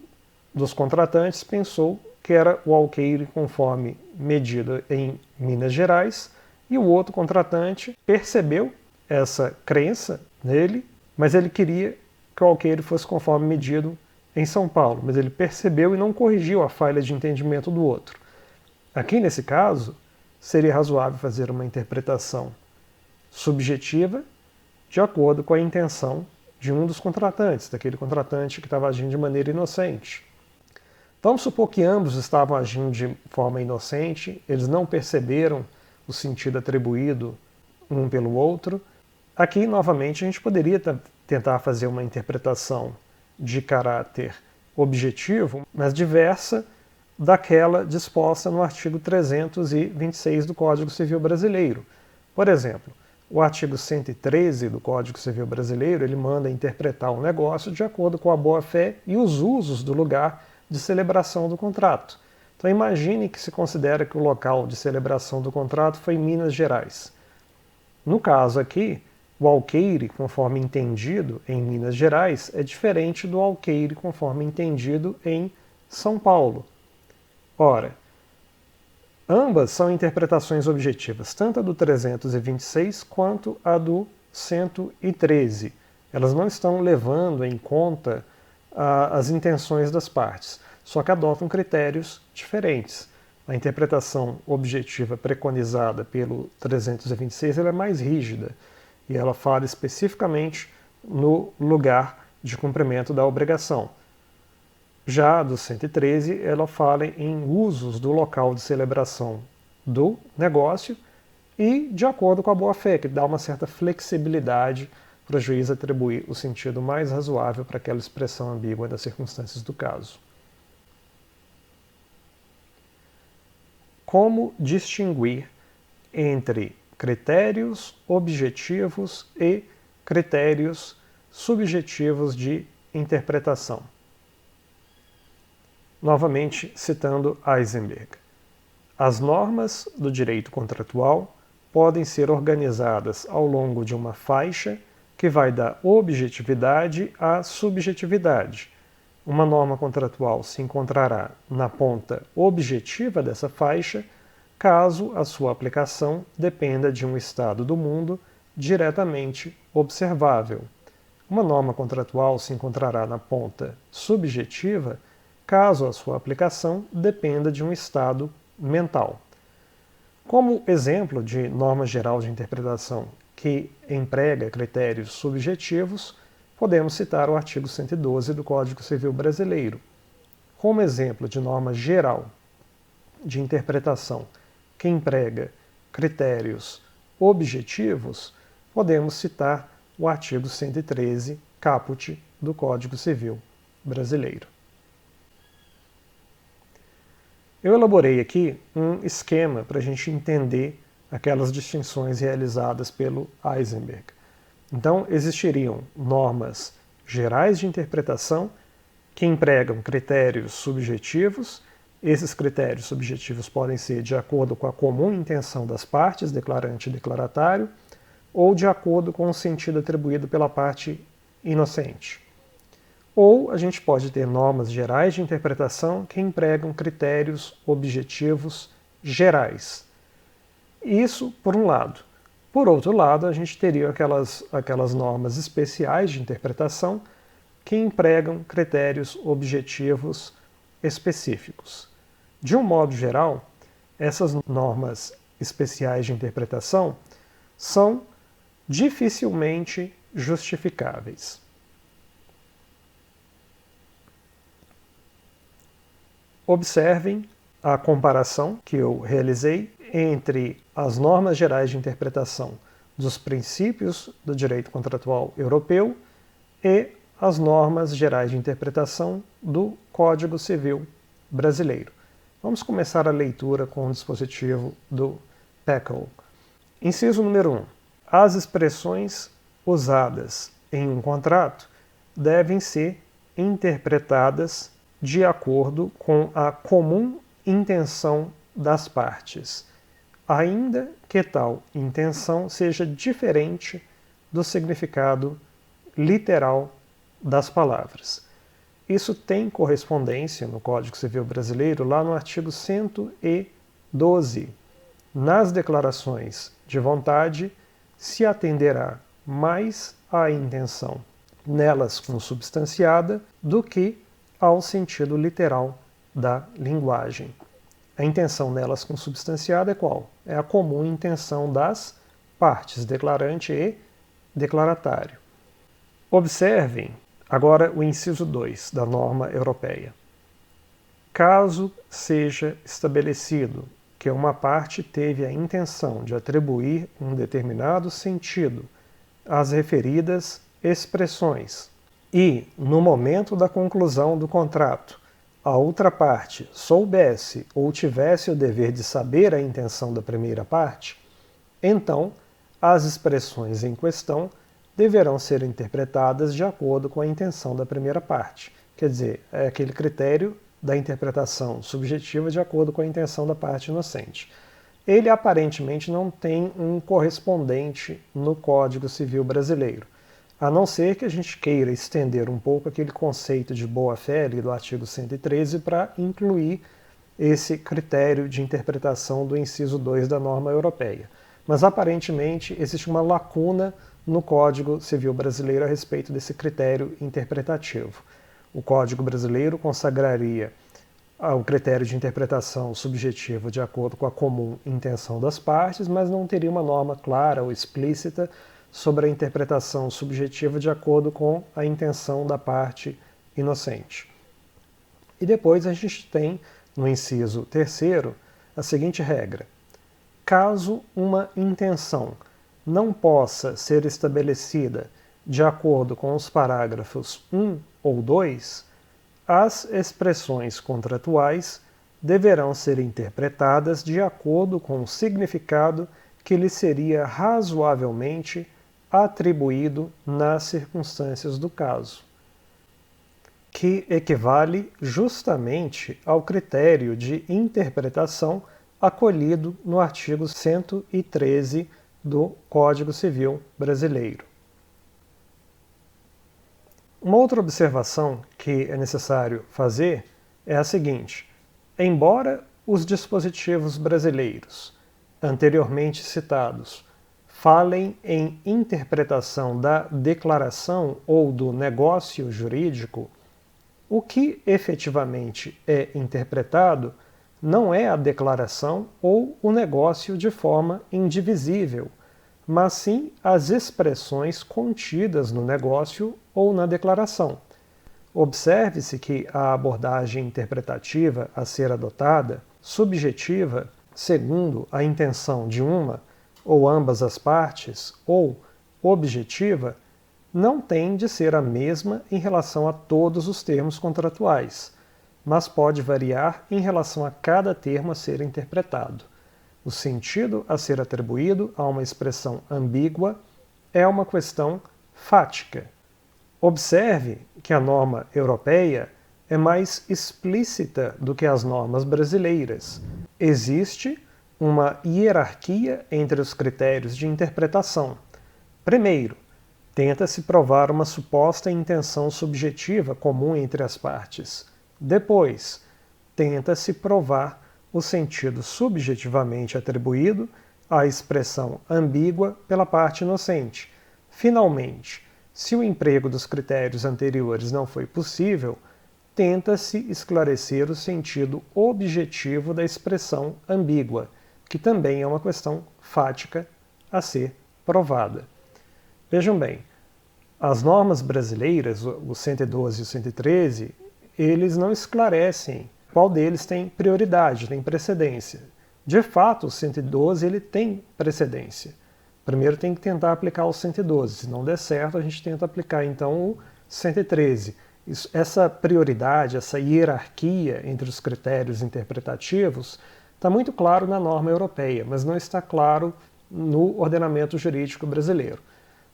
dos contratantes pensou que era o alqueire conforme medido em Minas Gerais e o outro contratante percebeu essa crença nele, mas ele queria que o alqueire fosse conforme medido em São Paulo, mas ele percebeu e não corrigiu a falha de entendimento do outro. Aqui, nesse caso, seria razoável fazer uma interpretação subjetiva de acordo com a intenção de um dos contratantes, daquele contratante que estava agindo de maneira inocente. Vamos supor que ambos estavam agindo de forma inocente, eles não perceberam o sentido atribuído um pelo outro. Aqui, novamente, a gente poderia tentar fazer uma interpretação de caráter objetivo, mas diversa daquela disposta no artigo 326 do Código Civil Brasileiro. Por exemplo, o artigo 113 do Código Civil Brasileiro, ele manda interpretar o negócio de acordo com a boa-fé e os usos do lugar de celebração do contrato. Então imagine que se considera que o local de celebração do contrato foi em Minas Gerais. No caso aqui, o alqueire, conforme entendido em Minas Gerais, é diferente do alqueire conforme entendido em São Paulo. Ora, ambas são interpretações objetivas, tanto a do 326 quanto a do 113. Elas não estão levando em conta as intenções das partes, só que adotam critérios diferentes. A interpretação objetiva preconizada pelo 326 ela é mais rígida e ela fala especificamente no lugar de cumprimento da obrigação. Já a do 113, ela fala em usos do local de celebração do negócio e de acordo com a boa-fé, que dá uma certa flexibilidade para o juiz atribuir o sentido mais razoável para aquela expressão ambígua das circunstâncias do caso. Como distinguir entre critérios objetivos e critérios subjetivos de interpretação? Novamente citando Eisenberg. As normas do direito contratual podem ser organizadas ao longo de uma faixa que vai da objetividade à subjetividade. Uma norma contratual se encontrará na ponta objetiva dessa faixa, caso a sua aplicação dependa de um estado do mundo diretamente observável. Uma norma contratual se encontrará na ponta subjetiva, caso a sua aplicação dependa de um estado mental. Como exemplo de norma geral de interpretação que emprega critérios subjetivos, podemos citar o artigo 112 do Código Civil Brasileiro. Como exemplo de norma geral de interpretação que emprega critérios objetivos, podemos citar o artigo 113, caput, do Código Civil Brasileiro. Eu elaborei aqui um esquema para a gente entender aquelas distinções realizadas pelo Eisenberg. Então, existiriam normas gerais de interpretação que empregam critérios subjetivos. Esses critérios subjetivos podem ser de acordo com a comum intenção das partes, declarante e declaratário, ou de acordo com o sentido atribuído pela parte inocente. Ou a gente pode ter normas gerais de interpretação que empregam critérios objetivos gerais. Isso por um lado. Por outro lado, a gente teria aquelas normas especiais de interpretação que empregam critérios objetivos específicos. De um modo geral, essas normas especiais de interpretação são dificilmente justificáveis. Observem a comparação que eu realizei entre as normas gerais de interpretação dos princípios do direito contratual europeu e as normas gerais de interpretação do Código Civil brasileiro. Vamos começar a leitura com o dispositivo do PECL. Inciso número 1. As expressões usadas em um contrato devem ser interpretadas de acordo com a comum intenção das partes, ainda que tal intenção seja diferente do significado literal das palavras. Isso tem correspondência no Código Civil Brasileiro, lá no artigo 112. Nas declarações de vontade, se atenderá mais à intenção nelas consubstanciada do que ao sentido literal da linguagem. A intenção nelas consubstanciada é qual? É a comum intenção das partes, declarante e declaratário. Observem agora o inciso 2 da norma europeia. Caso seja estabelecido que uma parte teve a intenção de atribuir um determinado sentido às referidas expressões e, no momento da conclusão do contrato, a outra parte soubesse ou tivesse o dever de saber a intenção da primeira parte, então as expressões em questão deverão ser interpretadas de acordo com a intenção da primeira parte. Quer dizer, é aquele critério da interpretação subjetiva de acordo com a intenção da parte inocente. Ele aparentemente não tem um correspondente no Código Civil Brasileiro, a não ser que a gente queira estender um pouco aquele conceito de boa-fé ali do artigo 113 para incluir esse critério de interpretação do inciso 2 da norma europeia. Mas aparentemente existe uma lacuna no Código Civil Brasileiro a respeito desse critério interpretativo. O Código Brasileiro consagraria o critério de interpretação subjetivo de acordo com a comum intenção das partes, mas não teria uma norma clara ou explícita sobre a interpretação subjetiva de acordo com a intenção da parte inocente. E depois a gente tem, no inciso 3º, a seguinte regra. Caso uma intenção não possa ser estabelecida de acordo com os parágrafos 1 ou 2, as expressões contratuais deverão ser interpretadas de acordo com o significado que lhe seria razoavelmente atribuído nas circunstâncias do caso, que equivale justamente ao critério de interpretação acolhido no artigo 113 do Código Civil Brasileiro. Uma outra observação que é necessário fazer é a seguinte: embora os dispositivos brasileiros anteriormente citados falem em interpretação da declaração ou do negócio jurídico, o que efetivamente é interpretado não é a declaração ou o negócio de forma indivisível, mas sim as expressões contidas no negócio ou na declaração. Observe-se que a abordagem interpretativa a ser adotada, subjetiva, segundo a intenção de uma ou ambas as partes, ou objetiva, não tem de ser a mesma em relação a todos os termos contratuais, mas pode variar em relação a cada termo a ser interpretado. O sentido a ser atribuído a uma expressão ambígua é uma questão fática, Observe que a norma europeia é mais explícita do que as normas brasileiras. Existe uma hierarquia entre os critérios de interpretação. Primeiro, tenta-se provar uma suposta intenção subjetiva comum entre as partes. Depois, tenta-se provar o sentido subjetivamente atribuído à expressão ambígua pela parte inocente. Finalmente, se o emprego dos critérios anteriores não foi possível, tenta-se esclarecer o sentido objetivo da expressão ambígua, que também é uma questão fática a ser provada. Vejam bem, as normas brasileiras, o 112 e o 113, eles não esclarecem qual deles tem prioridade, tem precedência. De fato, o 112 ele tem precedência. Primeiro tem que tentar aplicar o 112. Se não der certo, a gente tenta aplicar então o 113. Essa prioridade, essa hierarquia entre os critérios interpretativos está muito claro na norma europeia, mas não está claro no ordenamento jurídico brasileiro.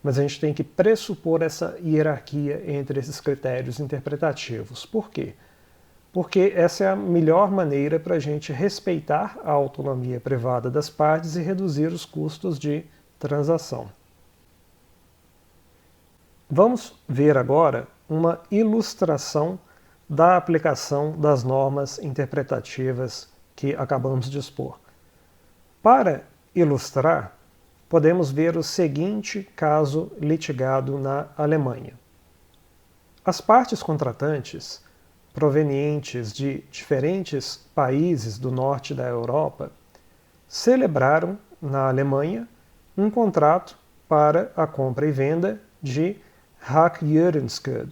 Mas a gente tem que pressupor essa hierarquia entre esses critérios interpretativos. Por quê? Porque essa é a melhor maneira para a gente respeitar a autonomia privada das partes e reduzir os custos de transação. Vamos ver agora uma ilustração da aplicação das normas interpretativas que acabamos de expor. Para ilustrar, podemos ver o seguinte caso litigado na Alemanha. As partes contratantes, provenientes de diferentes países do norte da Europa, celebraram na Alemanha um contrato para a compra e venda de Hackjörnskud.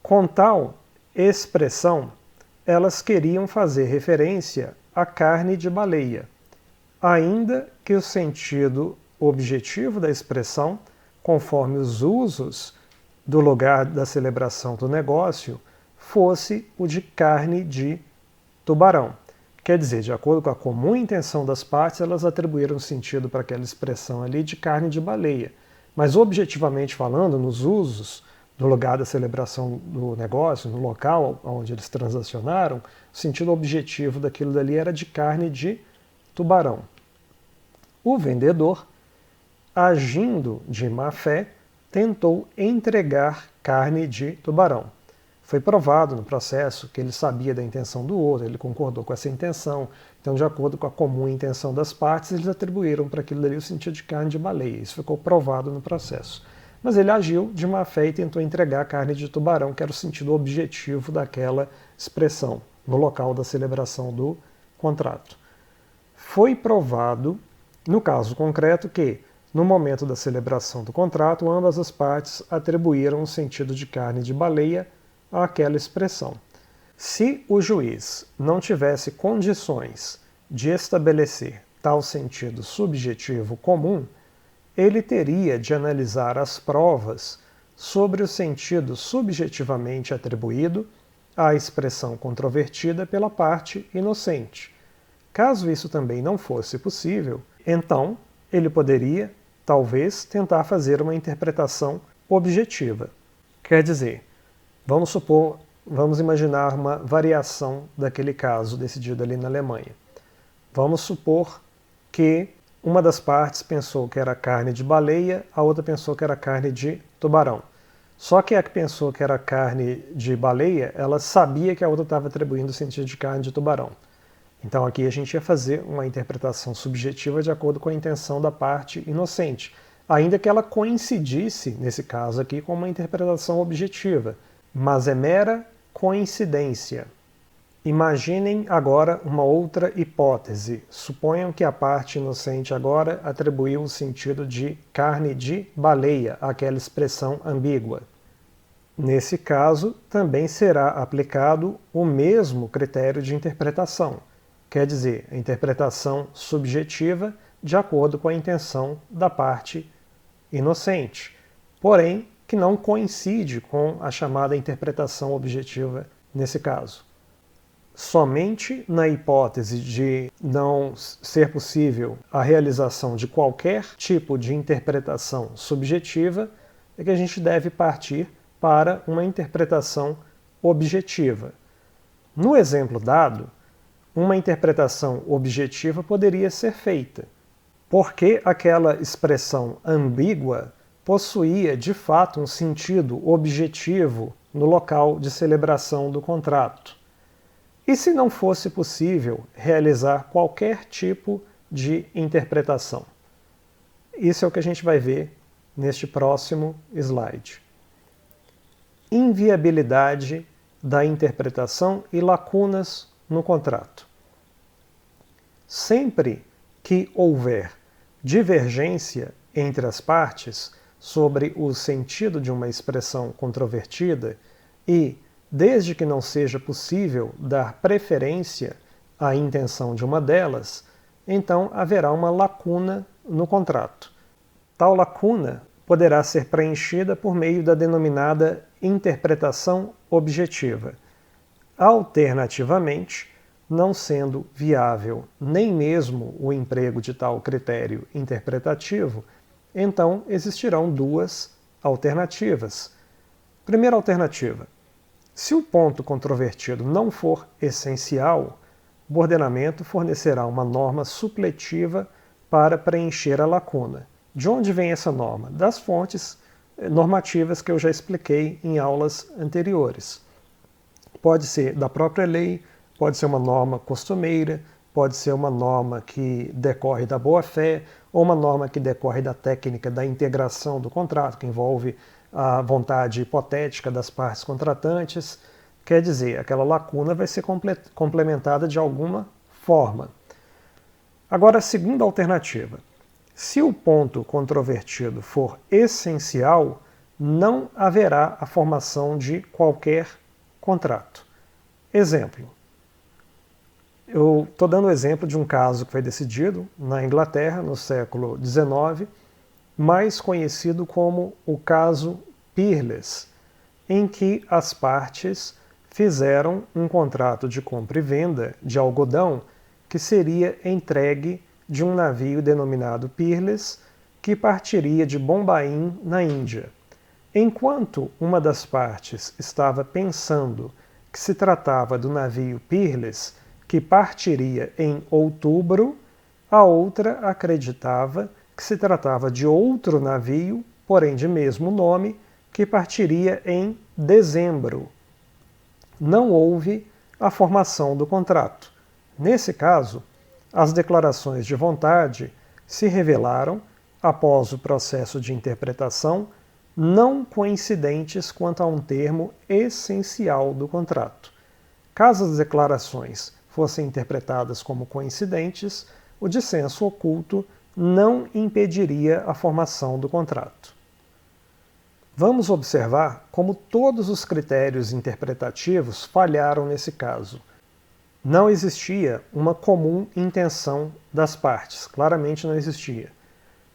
Com tal expressão, elas queriam fazer referência à carne de baleia, ainda que o sentido objetivo da expressão, conforme os usos do lugar da celebração do negócio, fosse o de carne de tubarão. Quer dizer, de acordo com a comum intenção das partes, elas atribuíram sentido para aquela expressão ali de carne de baleia. Mas objetivamente falando, nos usos do lugar da celebração do negócio, no local onde eles transacionaram, o sentido objetivo daquilo dali era de carne de tubarão. O vendedor, agindo de má fé, tentou entregar carne de tubarão. Foi provado no processo que ele sabia da intenção do outro, ele concordou com essa intenção. Então, de acordo com a comum intenção das partes, eles atribuíram para aquilo dali o sentido de carne de baleia. Isso ficou provado no processo. Mas ele agiu de má fé e tentou entregar carne de tubarão, que era o sentido objetivo daquela expressão, no local da celebração do contrato. Foi provado, no caso concreto, que, no momento da celebração do contrato, ambas as partes atribuíram o sentido de carne de baleia àquela expressão. Se o juiz não tivesse condições de estabelecer tal sentido subjetivo comum, ele teria de analisar as provas sobre o sentido subjetivamente atribuído à expressão controvertida pela parte inocente. Caso isso também não fosse possível, então ele poderia, talvez, tentar fazer uma interpretação objetiva. Quer dizer, vamos imaginar uma variação daquele caso decidido ali na Alemanha. Vamos supor que uma das partes pensou que era carne de baleia, a outra pensou que era carne de tubarão. Só que a que pensou que era carne de baleia, ela sabia que a outra estava atribuindo o sentido de carne de tubarão. Então aqui a gente ia fazer uma interpretação subjetiva de acordo com a intenção da parte inocente, ainda que ela coincidisse, nesse caso aqui, com uma interpretação objetiva. Mas é mera coincidência. Imaginem agora uma outra hipótese. Suponham que a parte inocente agora atribuiu o sentido de carne de baleia àquela expressão ambígua. Nesse caso, também será aplicado o mesmo critério de interpretação, quer dizer, a interpretação subjetiva de acordo com a intenção da parte inocente, porém que não coincide com a chamada interpretação objetiva nesse caso. Somente na hipótese de não ser possível a realização de qualquer tipo de interpretação subjetiva é que a gente deve partir para uma interpretação objetiva. No exemplo dado, uma interpretação objetiva poderia ser feita, porque aquela expressão ambígua possuía de fato um sentido objetivo no local de celebração do contrato. E se não fosse possível realizar qualquer tipo de interpretação? Isso é o que a gente vai ver neste próximo slide. Inviabilidade da interpretação e lacunas no contrato. Sempre que houver divergência entre as partes sobre o sentido de uma expressão controvertida e, desde que não seja possível dar preferência à intenção de uma delas, então haverá uma lacuna no contrato. Tal lacuna poderá ser preenchida por meio da denominada interpretação objetiva. Alternativamente, não sendo viável nem mesmo o emprego de tal critério interpretativo, então existirão duas alternativas. Primeira alternativa: se o ponto controvertido não for essencial, o ordenamento fornecerá uma norma supletiva para preencher a lacuna. De onde vem essa norma? Das fontes normativas que eu já expliquei em aulas anteriores. Pode ser da própria lei, pode ser uma norma costumeira, pode ser uma norma que decorre da boa-fé, ou uma norma que decorre da técnica da integração do contrato, que envolve a vontade hipotética das partes contratantes. Quer dizer, aquela lacuna vai ser complementada de alguma forma. Agora, a segunda alternativa. Se o ponto controvertido for essencial, não haverá a formação de qualquer contrato. Exemplo. Eu estou dando o exemplo de um caso que foi decidido na Inglaterra, no século XIX, mais conhecido como o caso Peerless, em que as partes fizeram um contrato de compra e venda de algodão que seria entregue de um navio denominado Peerless, que partiria de Bombaim, na Índia. Enquanto uma das partes estava pensando que se tratava do navio Peerless, que partiria em outubro, a outra acreditava que se tratava de outro navio, porém de mesmo nome, que partiria em dezembro. Não houve a formação do contrato. Nesse caso, as declarações de vontade se revelaram, após o processo de interpretação, não coincidentes quanto a um termo essencial do contrato. Caso as declarações fossem interpretadas como coincidentes, o dissenso oculto não impediria a formação do contrato. Vamos observar como todos os critérios interpretativos falharam nesse caso. Não existia uma comum intenção das partes, claramente não existia.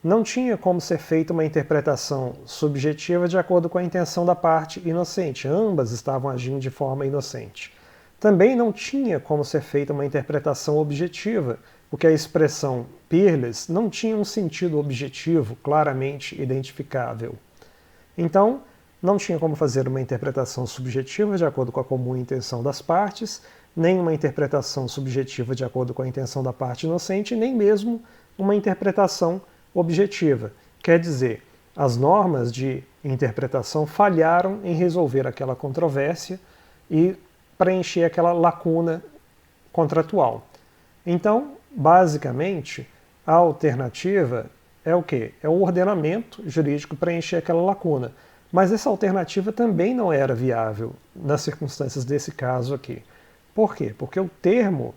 Não tinha como ser feita uma interpretação subjetiva de acordo com a intenção da parte inocente, ambas estavam agindo de forma inocente. Também não tinha como ser feita uma interpretação objetiva, porque a expressão peerless não tinha um sentido objetivo claramente identificável. Então, não tinha como fazer uma interpretação subjetiva de acordo com a comum intenção das partes, nem uma interpretação subjetiva de acordo com a intenção da parte inocente, nem mesmo uma interpretação objetiva. Quer dizer, as normas de interpretação falharam em resolver aquela controvérsia e preencher aquela lacuna contratual. Então, basicamente, a alternativa é o quê? É o ordenamento jurídico preencher aquela lacuna. Mas essa alternativa também não era viável nas circunstâncias desse caso aqui. Por quê? Porque o termo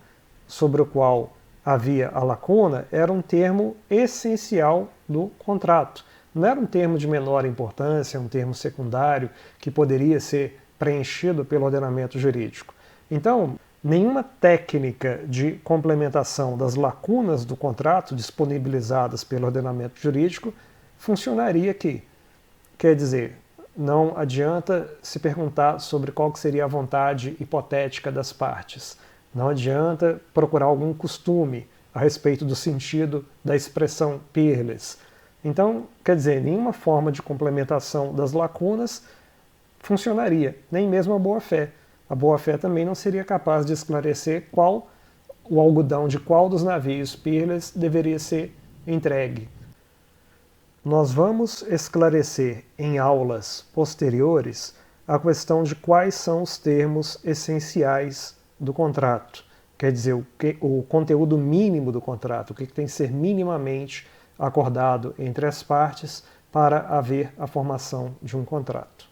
sobre o qual havia a lacuna era um termo essencial do contrato. Não era um termo de menor importância, um termo secundário que poderia ser preenchido pelo ordenamento jurídico. Então, nenhuma técnica de complementação das lacunas do contrato disponibilizadas pelo ordenamento jurídico funcionaria aqui. Quer dizer, não adianta se perguntar sobre qual que seria a vontade hipotética das partes. Não adianta procurar algum costume a respeito do sentido da expressão peerless. Então, quer dizer, nenhuma forma de complementação das lacunas funcionaria, nem mesmo a boa-fé. A boa-fé também não seria capaz de esclarecer qual o algodão de qual dos navios Peerless deveria ser entregue. Nós vamos esclarecer em aulas posteriores a questão de quais são os termos essenciais do contrato. Quer dizer, o conteúdo mínimo do contrato, o que tem que ser minimamente acordado entre as partes para haver a formação de um contrato.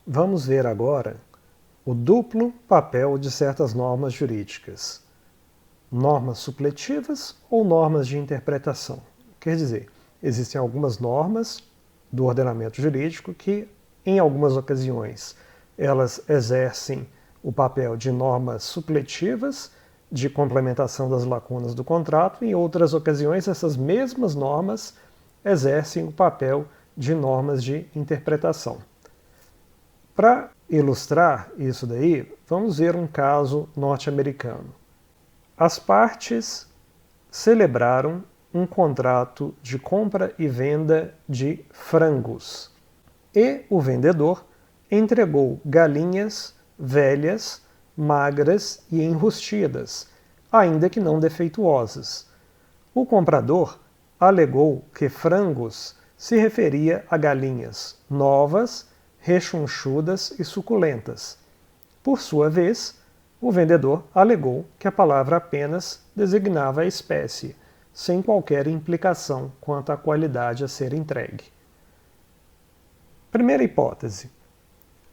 Vamos ver agora o duplo papel de certas normas jurídicas. Normas supletivas ou normas de interpretação? Quer dizer, existem algumas normas do ordenamento jurídico que, em algumas ocasiões, elas exercem o papel de normas supletivas, de complementação das lacunas do contrato, e em outras ocasiões, essas mesmas normas exercem o papel de normas de interpretação. Para ilustrar isso daí, vamos ver um caso norte-americano. As partes celebraram um contrato de compra e venda de frangos e o vendedor entregou galinhas velhas, magras e enrustidas, ainda que não defeituosas. O comprador alegou que frangos se referia a galinhas novas, rechonchudas e suculentas. Por sua vez, o vendedor alegou que a palavra apenas designava a espécie, sem qualquer implicação quanto à qualidade a ser entregue. Primeira hipótese.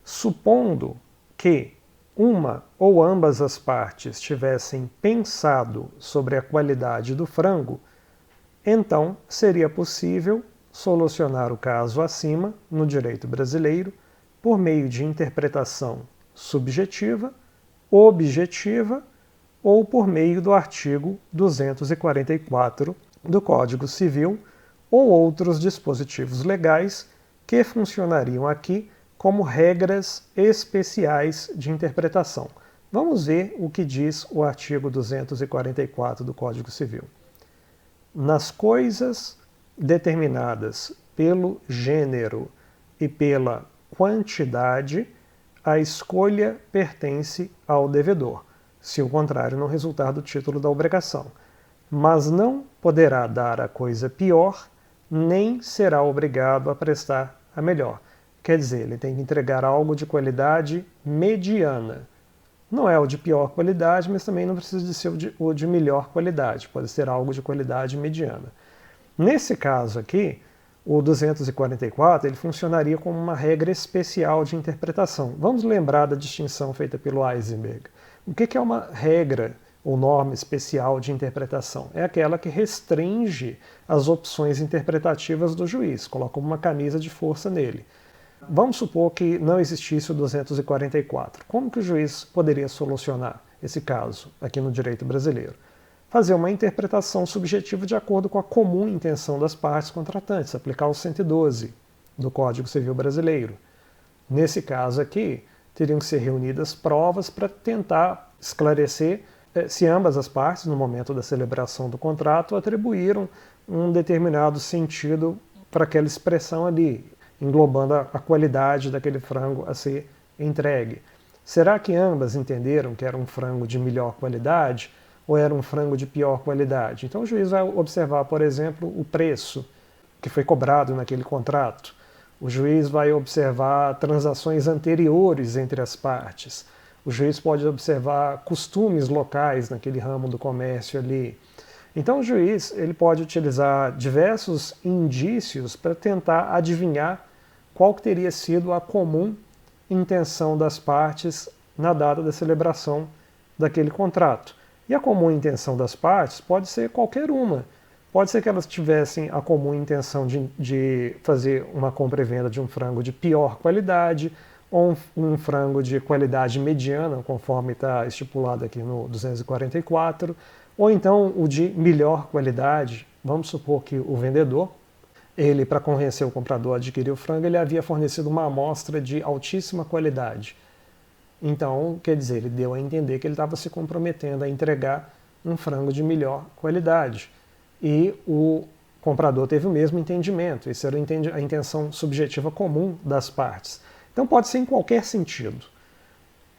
Supondo que uma ou ambas as partes tivessem pensado sobre a qualidade do frango, então seria possível solucionar o caso acima no direito brasileiro por meio de interpretação subjetiva, objetiva ou por meio do artigo 244 do Código Civil ou outros dispositivos legais que funcionariam aqui como regras especiais de interpretação. Vamos ver o que diz o artigo 244 do Código Civil. Nas coisas determinadas pelo gênero e pela quantidade, a escolha pertence ao devedor, se o contrário não resultar do título da obrigação. Mas não poderá dar a coisa pior, nem será obrigado a prestar a melhor. Quer dizer, ele tem que entregar algo de qualidade mediana. Não é o de pior qualidade, mas também não precisa de ser o de melhor qualidade. Pode ser algo de qualidade mediana. Nesse caso aqui, o 244 ele funcionaria como uma regra especial de interpretação. Vamos lembrar da distinção feita pelo Eisenberg. O que é uma regra ou norma especial de interpretação? É aquela que restringe as opções interpretativas do juiz, coloca uma camisa de força nele. Vamos supor que não existisse o 244. Como que o juiz poderia solucionar esse caso aqui no direito brasileiro? Fazer uma interpretação subjetiva de acordo com a comum intenção das partes contratantes, aplicar o 112 do Código Civil Brasileiro. Nesse caso aqui, teriam que ser reunidas provas para tentar esclarecer se ambas as partes, no momento da celebração do contrato, atribuíram um determinado sentido para aquela expressão ali, englobando a qualidade daquele frango a ser entregue. Será que ambas entenderam que era um frango de melhor qualidade ou era um frango de pior qualidade? Então o juiz vai observar, por exemplo, o preço que foi cobrado naquele contrato. O juiz vai observar transações anteriores entre as partes. O juiz pode observar costumes locais naquele ramo do comércio ali. Então o juiz ele pode utilizar diversos indícios para tentar adivinhar qual que teria sido a comum intenção das partes na data da celebração daquele contrato. E a comum intenção das partes pode ser qualquer uma. Pode ser que elas tivessem a comum intenção de fazer uma compra e venda de um frango de pior qualidade, ou um frango de qualidade mediana, conforme está estipulado aqui no 244, ou então o de melhor qualidade. Vamos supor que o vendedor, ele, para convencer o comprador a adquirir o frango, ele havia fornecido uma amostra de altíssima qualidade. Então, quer dizer, ele deu a entender que ele estava se comprometendo a entregar um frango de melhor qualidade. E o comprador teve o mesmo entendimento, isso era a intenção subjetiva comum das partes. Então pode ser em qualquer sentido.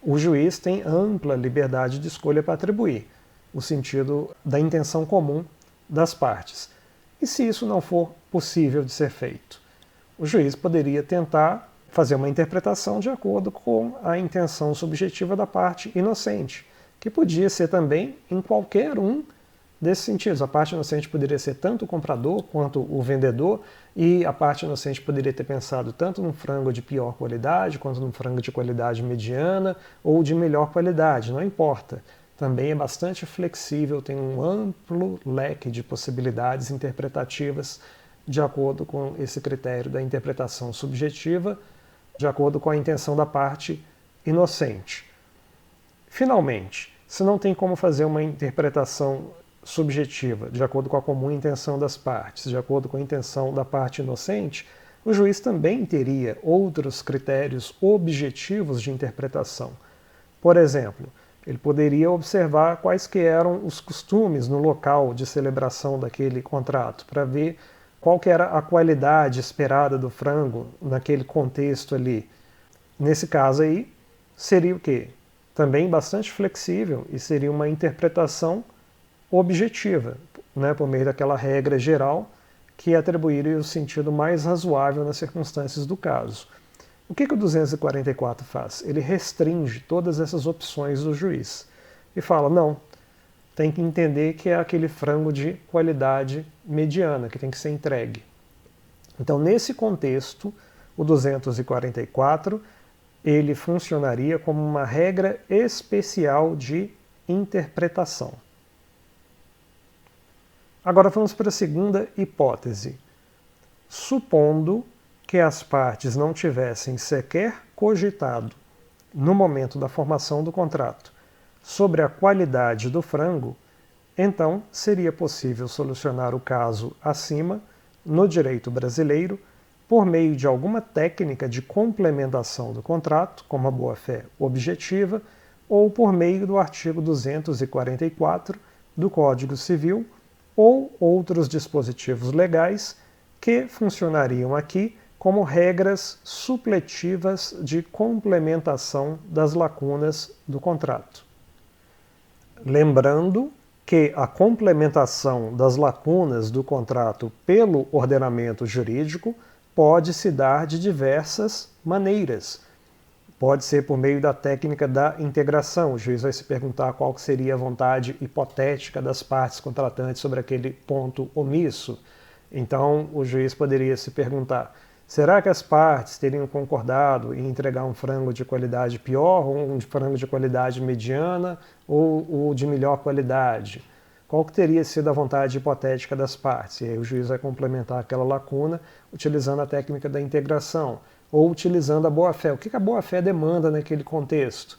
O juiz tem ampla liberdade de escolha para atribuir o sentido da intenção comum das partes. E se isso não for possível de ser feito? O juiz poderia tentar fazer uma interpretação de acordo com a intenção subjetiva da parte inocente, que podia ser também em qualquer um desses sentidos. A parte inocente poderia ser tanto o comprador quanto o vendedor, e a parte inocente poderia ter pensado tanto num frango de pior qualidade, quanto num frango de qualidade mediana ou de melhor qualidade, não importa. Também é bastante flexível, tem um amplo leque de possibilidades interpretativas de acordo com esse critério da interpretação subjetiva, de acordo com a intenção da parte inocente. Finalmente, se não tem como fazer uma interpretação subjetiva, de acordo com a comum intenção das partes, de acordo com a intenção da parte inocente, o juiz também teria outros critérios objetivos de interpretação. Por exemplo, ele poderia observar quais que eram os costumes no local de celebração daquele contrato, para ver qual que era a qualidade esperada do frango naquele contexto ali. Nesse caso aí, seria o quê? Também bastante flexível e seria uma interpretação objetiva, né, por meio daquela regra geral que atribuiria o sentido mais razoável nas circunstâncias do caso. O que o 244 faz? Ele restringe todas essas opções do juiz e fala, não, tem que entender que é aquele frango de qualidade mediana que tem que ser entregue. Então, nesse contexto, o 244 ele funcionaria como uma regra especial de interpretação. Agora vamos para a segunda hipótese. Supondo que as partes não tivessem sequer cogitado, no momento da formação do contrato, sobre a qualidade do frango, então seria possível solucionar o caso acima, no direito brasileiro, por meio de alguma técnica de complementação do contrato, como a boa-fé objetiva, ou por meio do artigo 244 do Código Civil, ou outros dispositivos legais que funcionariam aqui como regras supletivas de complementação das lacunas do contrato. Lembrando que a complementação das lacunas do contrato pelo ordenamento jurídico pode se dar de diversas maneiras. Pode ser por meio da técnica da integração. O juiz vai se perguntar qual seria a vontade hipotética das partes contratantes sobre aquele ponto omisso. Então, o juiz poderia se perguntar, será que as partes teriam concordado em entregar um frango de qualidade pior, ou um frango de qualidade mediana, ou de melhor qualidade? Qual que teria sido a vontade hipotética das partes? E aí o juiz vai complementar aquela lacuna utilizando a técnica da integração, ou utilizando a boa-fé. O que a boa-fé demanda naquele contexto?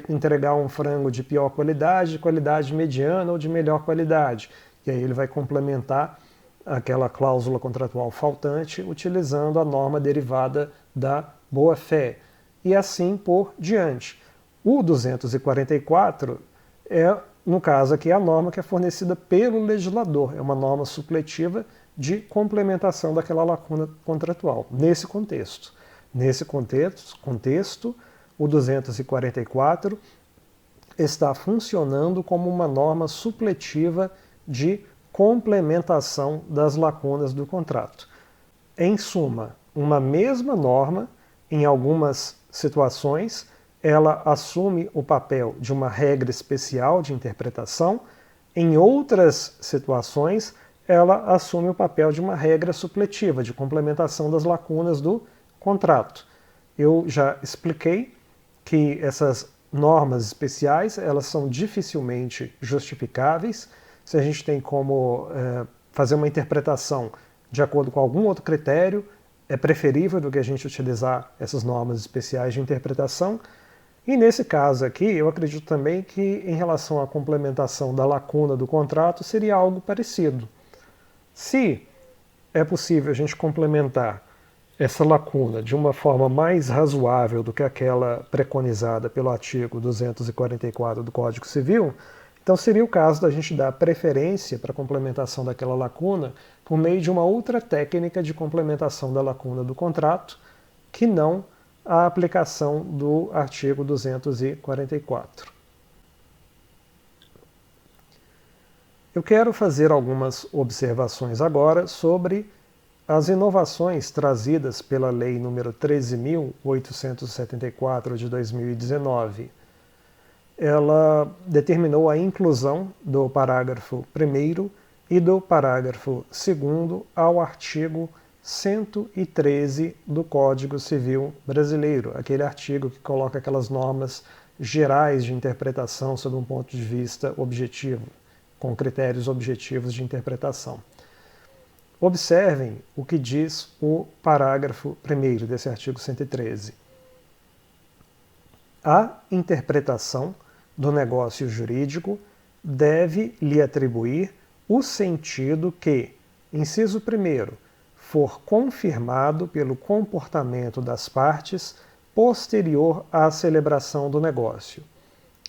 Entregar um frango de pior qualidade, de qualidade mediana ou de melhor qualidade. E aí ele vai complementar aquela cláusula contratual faltante utilizando a norma derivada da boa-fé. E assim por diante. O 244 é, no caso aqui, a norma que é fornecida pelo legislador. É uma norma supletiva de complementação daquela lacuna contratual, nesse contexto. Nesse contexto, o 244 está funcionando como uma norma supletiva de complementação das lacunas do contrato. Em suma, uma mesma norma, em algumas situações, ela assume o papel de uma regra especial de interpretação, em outras situações, ela assume o papel de uma regra supletiva, de complementação das lacunas do contrato. Eu já expliquei que essas normas especiais, elas são dificilmente justificáveis. Se a gente tem como fazer uma interpretação de acordo com algum outro critério, é preferível do que a gente utilizar essas normas especiais de interpretação. E nesse caso aqui, eu acredito também que em relação à complementação da lacuna do contrato, seria algo parecido. Se é possível a gente complementar essa lacuna de uma forma mais razoável do que aquela preconizada pelo artigo 244 do Código Civil, Então seria o caso da gente dar preferência para a complementação daquela lacuna por meio de uma outra técnica de complementação da lacuna do contrato, que não a aplicação do artigo 244. Eu quero fazer algumas observações agora sobre as inovações trazidas pela Lei nº 13.874 de 2019. Ela determinou a inclusão do parágrafo 1º e do parágrafo 2º ao artigo 113 do Código Civil Brasileiro, aquele artigo que coloca aquelas normas gerais de interpretação sob um ponto de vista objetivo, com critérios objetivos de interpretação. Observem o que diz o parágrafo 1º desse artigo 113. A interpretação do negócio jurídico deve lhe atribuir o sentido que, inciso 1º, for confirmado pelo comportamento das partes posterior à celebração do negócio.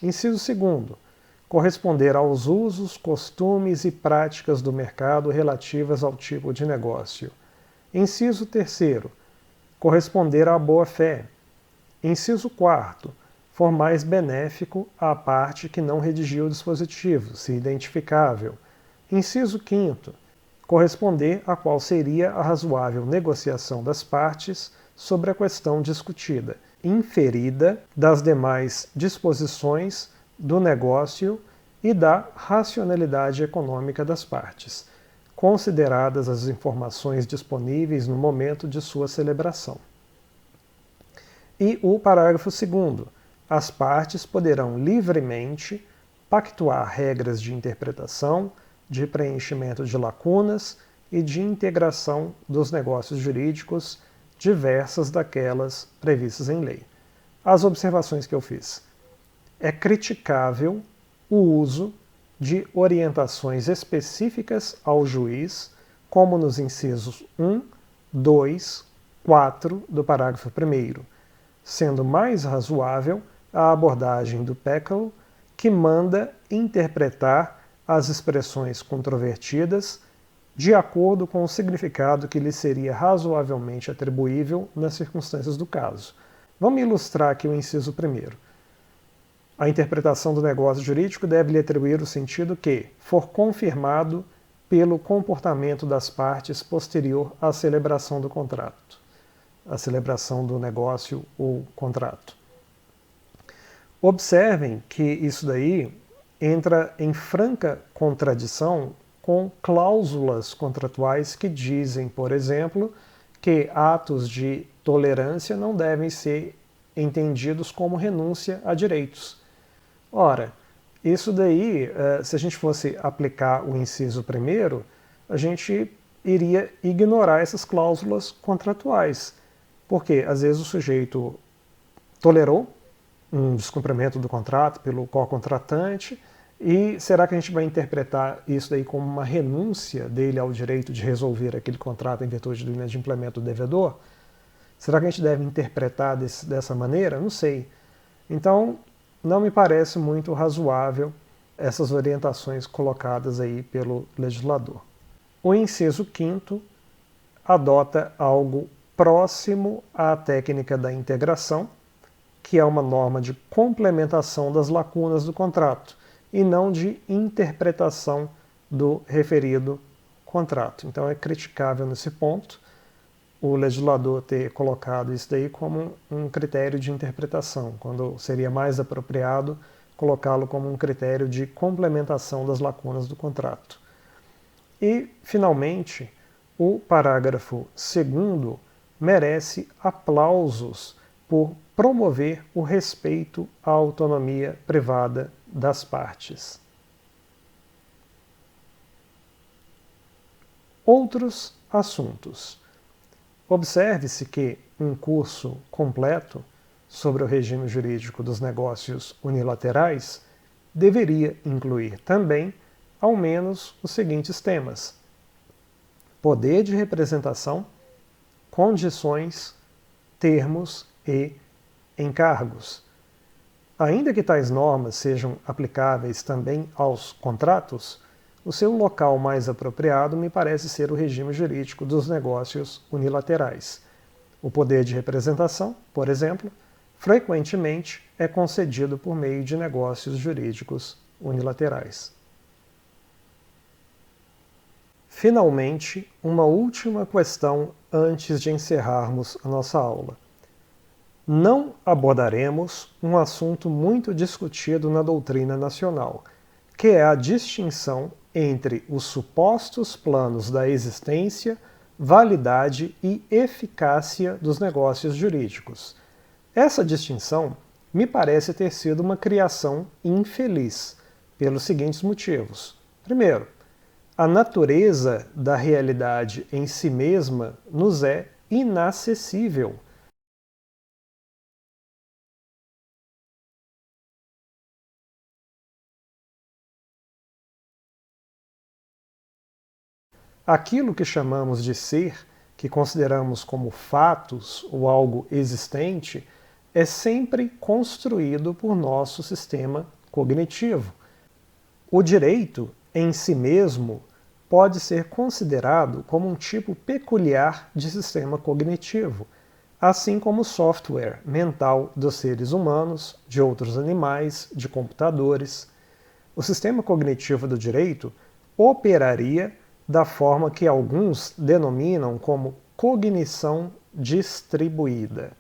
Inciso 2º, corresponder aos usos, costumes e práticas do mercado relativas ao tipo de negócio. Inciso 3º, corresponder à boa-fé. Inciso 4º, for mais benéfico à parte que não redigiu o dispositivo, se identificável. Inciso 5º, corresponder a qual seria a razoável negociação das partes sobre a questão discutida, inferida das demais disposições do negócio e da racionalidade econômica das partes, consideradas as informações disponíveis no momento de sua celebração. E o parágrafo 2º, as partes poderão livremente pactuar regras de interpretação, de preenchimento de lacunas e de integração dos negócios jurídicos diversas daquelas previstas em lei. As observações que eu fiz. É criticável o uso de orientações específicas ao juiz, como nos incisos 1, 2, 4 do parágrafo 1º, sendo mais razoável a abordagem do Peckl, que manda interpretar as expressões controvertidas de acordo com o significado que lhe seria razoavelmente atribuível nas circunstâncias do caso. Vamos ilustrar aqui o inciso 1º. A interpretação do negócio jurídico deve lhe atribuir o sentido que for confirmado pelo comportamento das partes posterior à celebração do contrato, a celebração do negócio ou contrato. Observem que isso daí entra em franca contradição com cláusulas contratuais que dizem, por exemplo, que atos de tolerância não devem ser entendidos como renúncia a direitos. Ora, isso daí, se a gente fosse aplicar o inciso 1º, a gente iria ignorar essas cláusulas contratuais, porque às vezes o sujeito tolerou um descumprimento do contrato pelo co-contratante, e será que a gente vai interpretar isso daí como uma renúncia dele ao direito de resolver aquele contrato em virtude do inadimplemento do devedor? Será que a gente deve interpretar dessa maneira? Não sei. Então, não me parece muito razoável essas orientações colocadas aí pelo legislador. O inciso 5º adota algo próximo à técnica da integração, que é uma norma de complementação das lacunas do contrato, e não de interpretação do referido contrato. Então é criticável nesse ponto o legislador ter colocado isso daí como um critério de interpretação, quando seria mais apropriado colocá-lo como um critério de complementação das lacunas do contrato. E, finalmente, o parágrafo 2º merece aplausos por promover o respeito à autonomia privada das partes. Outros assuntos. Observe-se que um curso completo sobre o regime jurídico dos negócios unilaterais deveria incluir também, ao menos, os seguintes temas: poder de representação, condições, termos e encargos. Ainda que tais normas sejam aplicáveis também aos contratos, o seu local mais apropriado me parece ser o regime jurídico dos negócios unilaterais. O poder de representação, por exemplo, frequentemente é concedido por meio de negócios jurídicos unilaterais. Finalmente, uma última questão antes de encerrarmos a nossa aula. Não abordaremos um assunto muito discutido na doutrina nacional, que é a distinção entre os supostos planos da existência, validade e eficácia dos negócios jurídicos. Essa distinção me parece ter sido uma criação infeliz, pelos seguintes motivos. Primeiro, a natureza da realidade em si mesma nos é inacessível. Aquilo que chamamos de ser, que consideramos como fatos ou algo existente, é sempre construído por nosso sistema cognitivo. O direito, em si mesmo, pode ser considerado como um tipo peculiar de sistema cognitivo, assim como o software mental dos seres humanos, de outros animais, de computadores. O sistema cognitivo do direito operaria da forma que alguns denominam como cognição distribuída,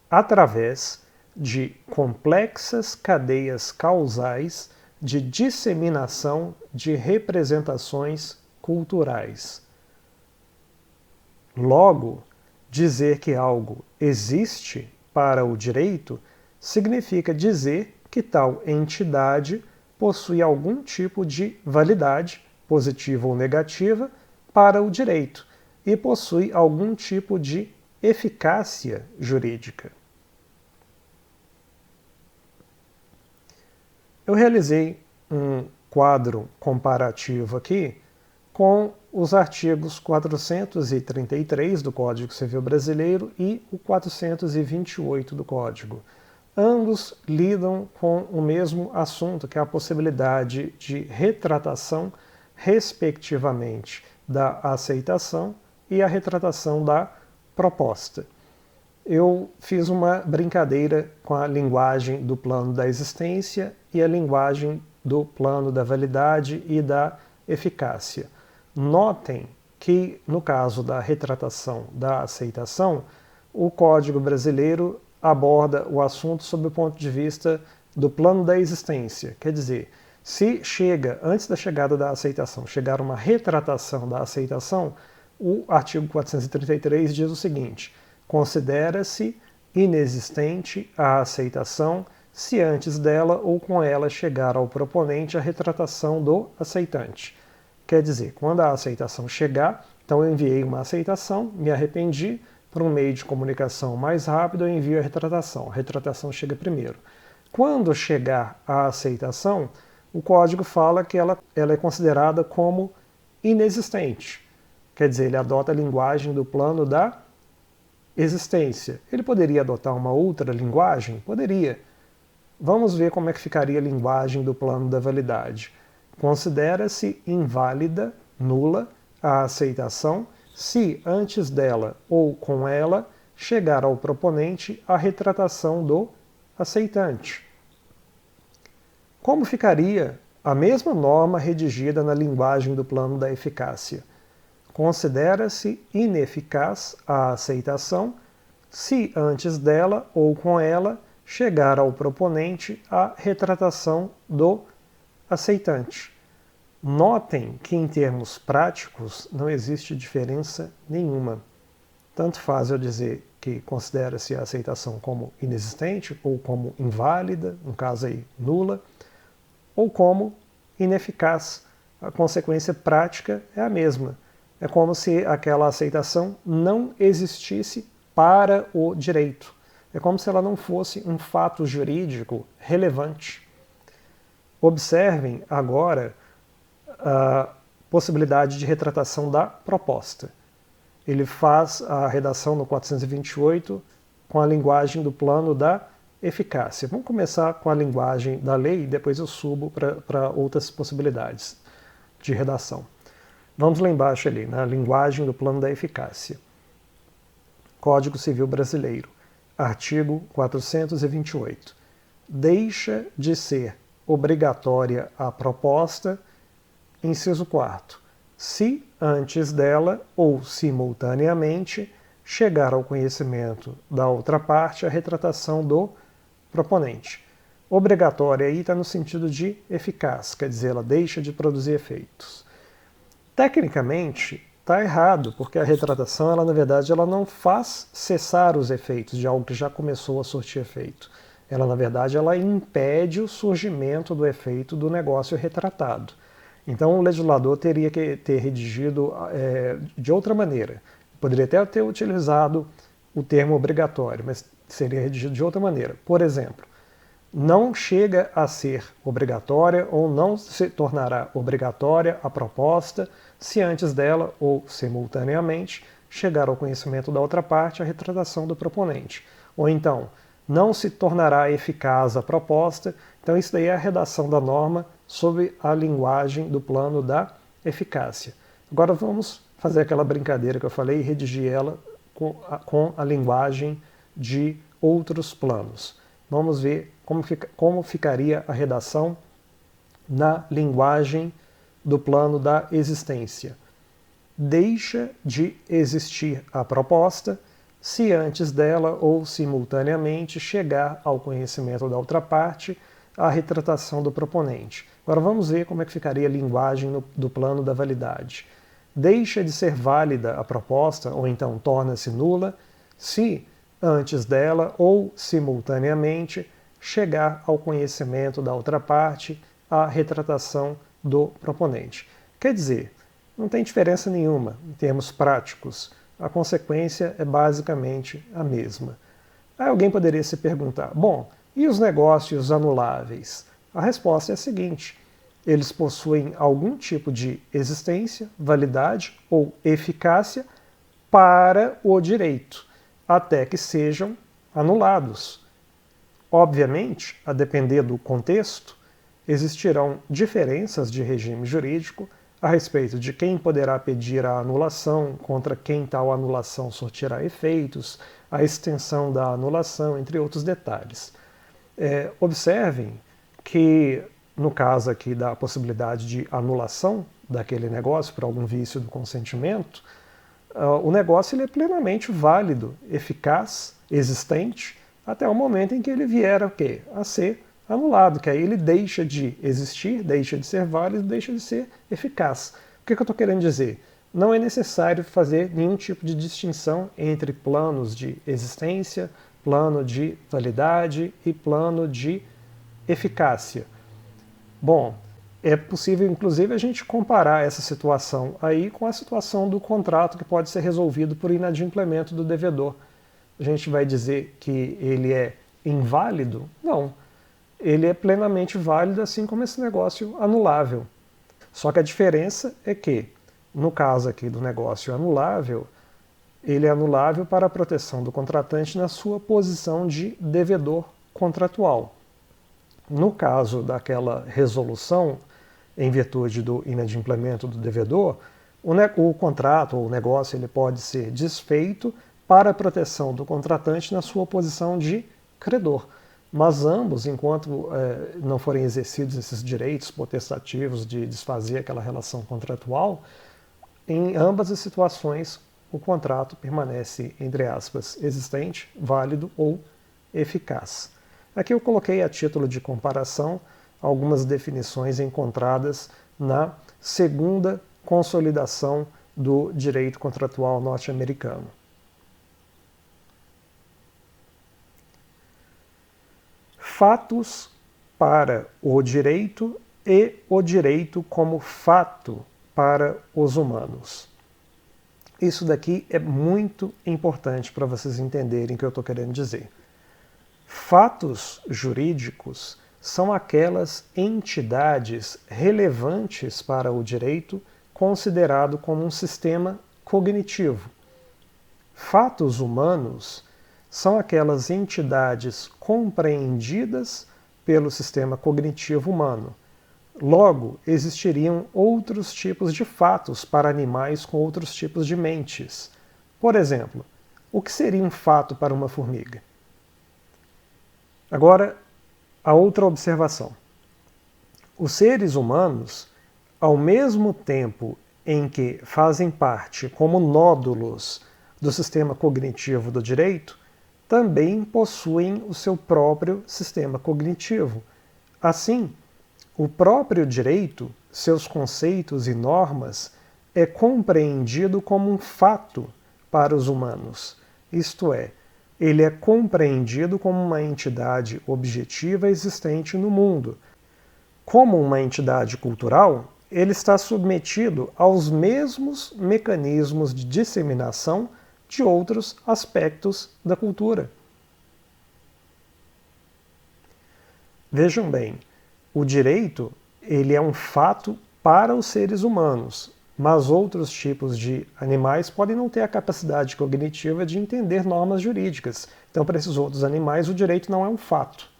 através de complexas cadeias causais de disseminação de representações culturais. Logo, dizer que algo existe para o direito significa dizer que tal entidade possui algum tipo de validade, positiva ou negativa, para o direito e possui algum tipo de eficácia jurídica. Eu realizei um quadro comparativo aqui com os artigos 433 do Código Civil Brasileiro e o 428 do Código. Ambos lidam com o mesmo assunto, que é a possibilidade de retratação, respectivamente, da aceitação e a retratação da proposta. Eu fiz uma brincadeira com a linguagem do plano da existência e a linguagem do plano da validade e da eficácia. Notem que, no caso da retratação da aceitação, o Código Brasileiro aborda o assunto sob o ponto de vista do plano da existência. Quer dizer, se chega, antes da chegada da aceitação, chegar uma retratação da aceitação, o artigo 433 diz o seguinte: considera-se inexistente a aceitação se antes dela ou com ela chegar ao proponente a retratação do aceitante. Quer dizer, quando a aceitação chegar, então eu enviei uma aceitação, me arrependi, por um meio de comunicação mais rápido eu envio a retratação chega primeiro. Quando chegar a aceitação, o código fala que ela é considerada como inexistente. Quer dizer, ele adota a linguagem do plano da existência. Ele poderia adotar uma outra linguagem? Poderia. Vamos ver como é que ficaria a linguagem do plano da validade. Considera-se inválida, nula, a aceitação se antes dela ou com ela chegar ao proponente a retratação do aceitante. Como ficaria a mesma norma redigida na linguagem do plano da eficácia? Considera-se ineficaz a aceitação se antes dela ou com ela chegar ao proponente a retratação do aceitante. Notem que, em termos práticos, não existe diferença nenhuma. Tanto faz eu dizer que considera-se a aceitação como inexistente, ou como inválida, no caso aí nula, ou como ineficaz. A consequência prática é a mesma. É como se aquela aceitação não existisse para o direito. É como se ela não fosse um fato jurídico relevante. Observem agora a possibilidade de retratação da proposta. Ele faz a redação no 428 com a linguagem do plano da eficácia. Vamos começar com a linguagem da lei e depois eu subo para outras possibilidades de redação. Vamos lá embaixo ali, na linguagem do plano da eficácia. Código Civil Brasileiro, artigo 428. Deixa de ser obrigatória a proposta, inciso 4º, se antes dela ou simultaneamente chegar ao conhecimento da outra parte a retratação do proponente. Obrigatória aí está no sentido de eficaz, quer dizer, ela deixa de produzir efeitos. Tecnicamente, está errado, porque a retratação, ela, na verdade, ela não faz cessar os efeitos de algo que já começou a surtir efeito. Ela, na verdade, ela impede o surgimento do efeito do negócio retratado. Então, o legislador teria que ter redigido de outra maneira. Poderia até ter utilizado o termo obrigatório, mas seria redigido de outra maneira. Por exemplo, não chega a ser obrigatória ou não se tornará obrigatória a proposta se antes dela ou simultaneamente chegar ao conhecimento da outra parte a retratação do proponente. Ou então, não se tornará eficaz a proposta. Então isso daí é a redação da norma sob a linguagem do plano da eficácia. Agora vamos fazer aquela brincadeira que eu falei e redigir ela com a linguagem de outros planos. Vamos ver como ficaria a redação na linguagem do plano da existência. Deixa de existir a proposta se antes dela ou simultaneamente chegar ao conhecimento da outra parte a retratação do proponente. Agora vamos ver como é que ficaria a linguagem do plano da validade. Deixa de ser válida a proposta, ou então torna-se nula, se antes dela ou simultaneamente chegar ao conhecimento da outra parte a retratação do proponente. Quer dizer, não tem diferença nenhuma em termos práticos. A consequência é basicamente a mesma. Aí alguém poderia se perguntar, bom, e os negócios anuláveis? A resposta é a seguinte: eles possuem algum tipo de existência, validade ou eficácia para o direito, até que sejam anulados. Obviamente, a depender do contexto, existirão diferenças de regime jurídico a respeito de quem poderá pedir a anulação, contra quem tal anulação surtirá efeitos, a extensão da anulação, entre outros detalhes. Observem que, no caso aqui da possibilidade de anulação daquele negócio por algum vício do consentimento, o negócio ele é plenamente válido, eficaz, existente, até o momento em que ele vier a ser anulado, que aí ele deixa de existir, deixa de ser válido, deixa de ser eficaz. O que eu estou querendo dizer? Não é necessário fazer nenhum tipo de distinção entre planos de existência, plano de validade e plano de eficácia. Bom, é possível inclusive a gente comparar essa situação aí com a situação do contrato que pode ser resolvido por inadimplemento do devedor. A gente vai dizer que ele é inválido? Não. Ele é plenamente válido, assim como esse negócio anulável. Só que a diferença é que, no caso aqui do negócio anulável, ele é anulável para a proteção do contratante na sua posição de devedor contratual. No caso daquela resolução, em virtude do inadimplemento do devedor, o contrato ou o negócio ele pode ser desfeito para a proteção do contratante na sua posição de credor. Mas ambos, enquanto não forem exercidos esses direitos potestativos de desfazer aquela relação contratual, em ambas as situações o contrato permanece, entre aspas, existente, válido ou eficaz. Aqui eu coloquei a título de comparação algumas definições encontradas na segunda consolidação do direito contratual norte-americano. Fatos para o direito e o direito como fato para os humanos. Isso daqui é muito importante para vocês entenderem o que eu estou querendo dizer. Fatos jurídicos são aquelas entidades relevantes para o direito considerado como um sistema cognitivo. Fatos humanos são aquelas entidades compreendidas pelo sistema cognitivo humano. Logo, existiriam outros tipos de fatos para animais com outros tipos de mentes. Por exemplo, o que seria um fato para uma formiga? Agora, a outra observação. Os seres humanos, ao mesmo tempo em que fazem parte como nódulos do sistema cognitivo do direito, também possuem o seu próprio sistema cognitivo. Assim, o próprio direito, seus conceitos e normas, é compreendido como um fato para os humanos. Isto é, ele é compreendido como uma entidade objetiva existente no mundo. Como uma entidade cultural, ele está submetido aos mesmos mecanismos de disseminação de outros aspectos da cultura. Vejam bem, o direito ele é um fato para os seres humanos, mas outros tipos de animais podem não ter a capacidade cognitiva de entender normas jurídicas. Então, para esses outros animais, o direito não é um fato.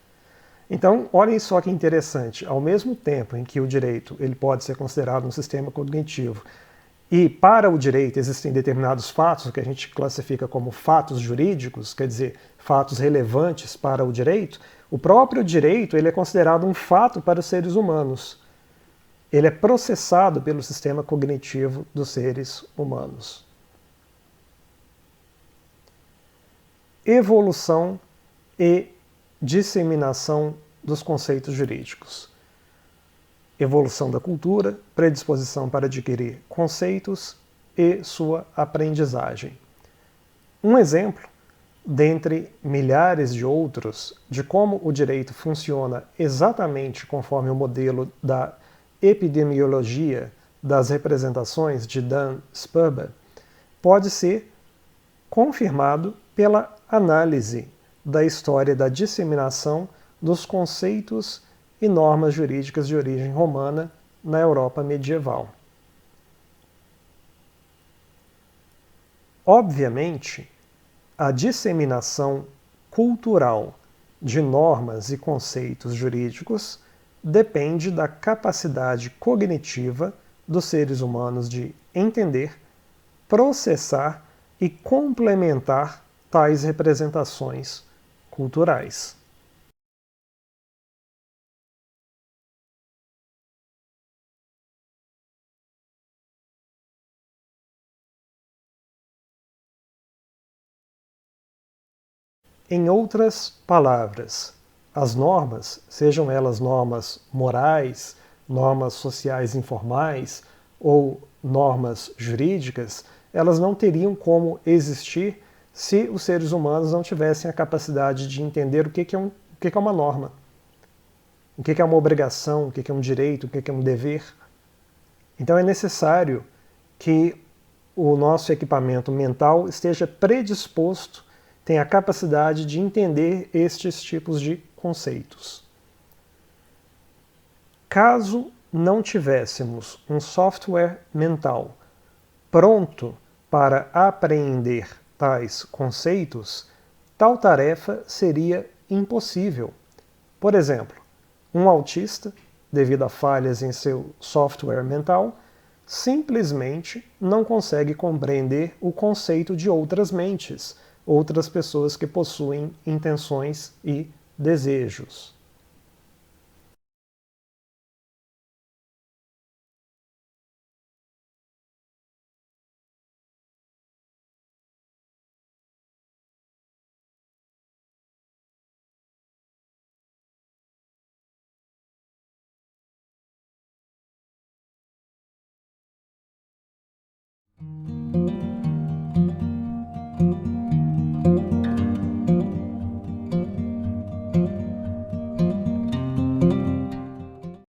Então, olhem só que interessante, ao mesmo tempo em que o direito ele pode ser considerado um sistema cognitivo, e para o direito existem determinados fatos que a gente classifica como fatos jurídicos, quer dizer, fatos relevantes para o direito, o próprio direito ele é considerado um fato para os seres humanos. Ele é processado pelo sistema cognitivo dos seres humanos. Evolução e disseminação dos conceitos jurídicos. Evolução da cultura, predisposição para adquirir conceitos e sua aprendizagem. Um exemplo, dentre milhares de outros, de como o direito funciona exatamente conforme o modelo da epidemiologia das representações de Dan Sperber, pode ser confirmado pela análise da história da disseminação dos conceitos e normas jurídicas de origem romana na Europa medieval. Obviamente, a disseminação cultural de normas e conceitos jurídicos depende da capacidade cognitiva dos seres humanos de entender, processar e complementar tais representações culturais. Em outras palavras, as normas, sejam elas normas morais, normas sociais informais ou normas jurídicas, elas não teriam como existir se os seres humanos não tivessem a capacidade de entender o que é uma norma, o que é uma obrigação, o que é um direito, o que é um dever. Então é necessário que o nosso equipamento mental esteja predisposto, tenha a capacidade de entender estes tipos de conceitos. Caso não tivéssemos um software mental pronto para apreender tais conceitos, tal tarefa seria impossível. Por exemplo, um autista, devido a falhas em seu software mental, simplesmente não consegue compreender o conceito de outras mentes, outras pessoas que possuem intenções e desejos.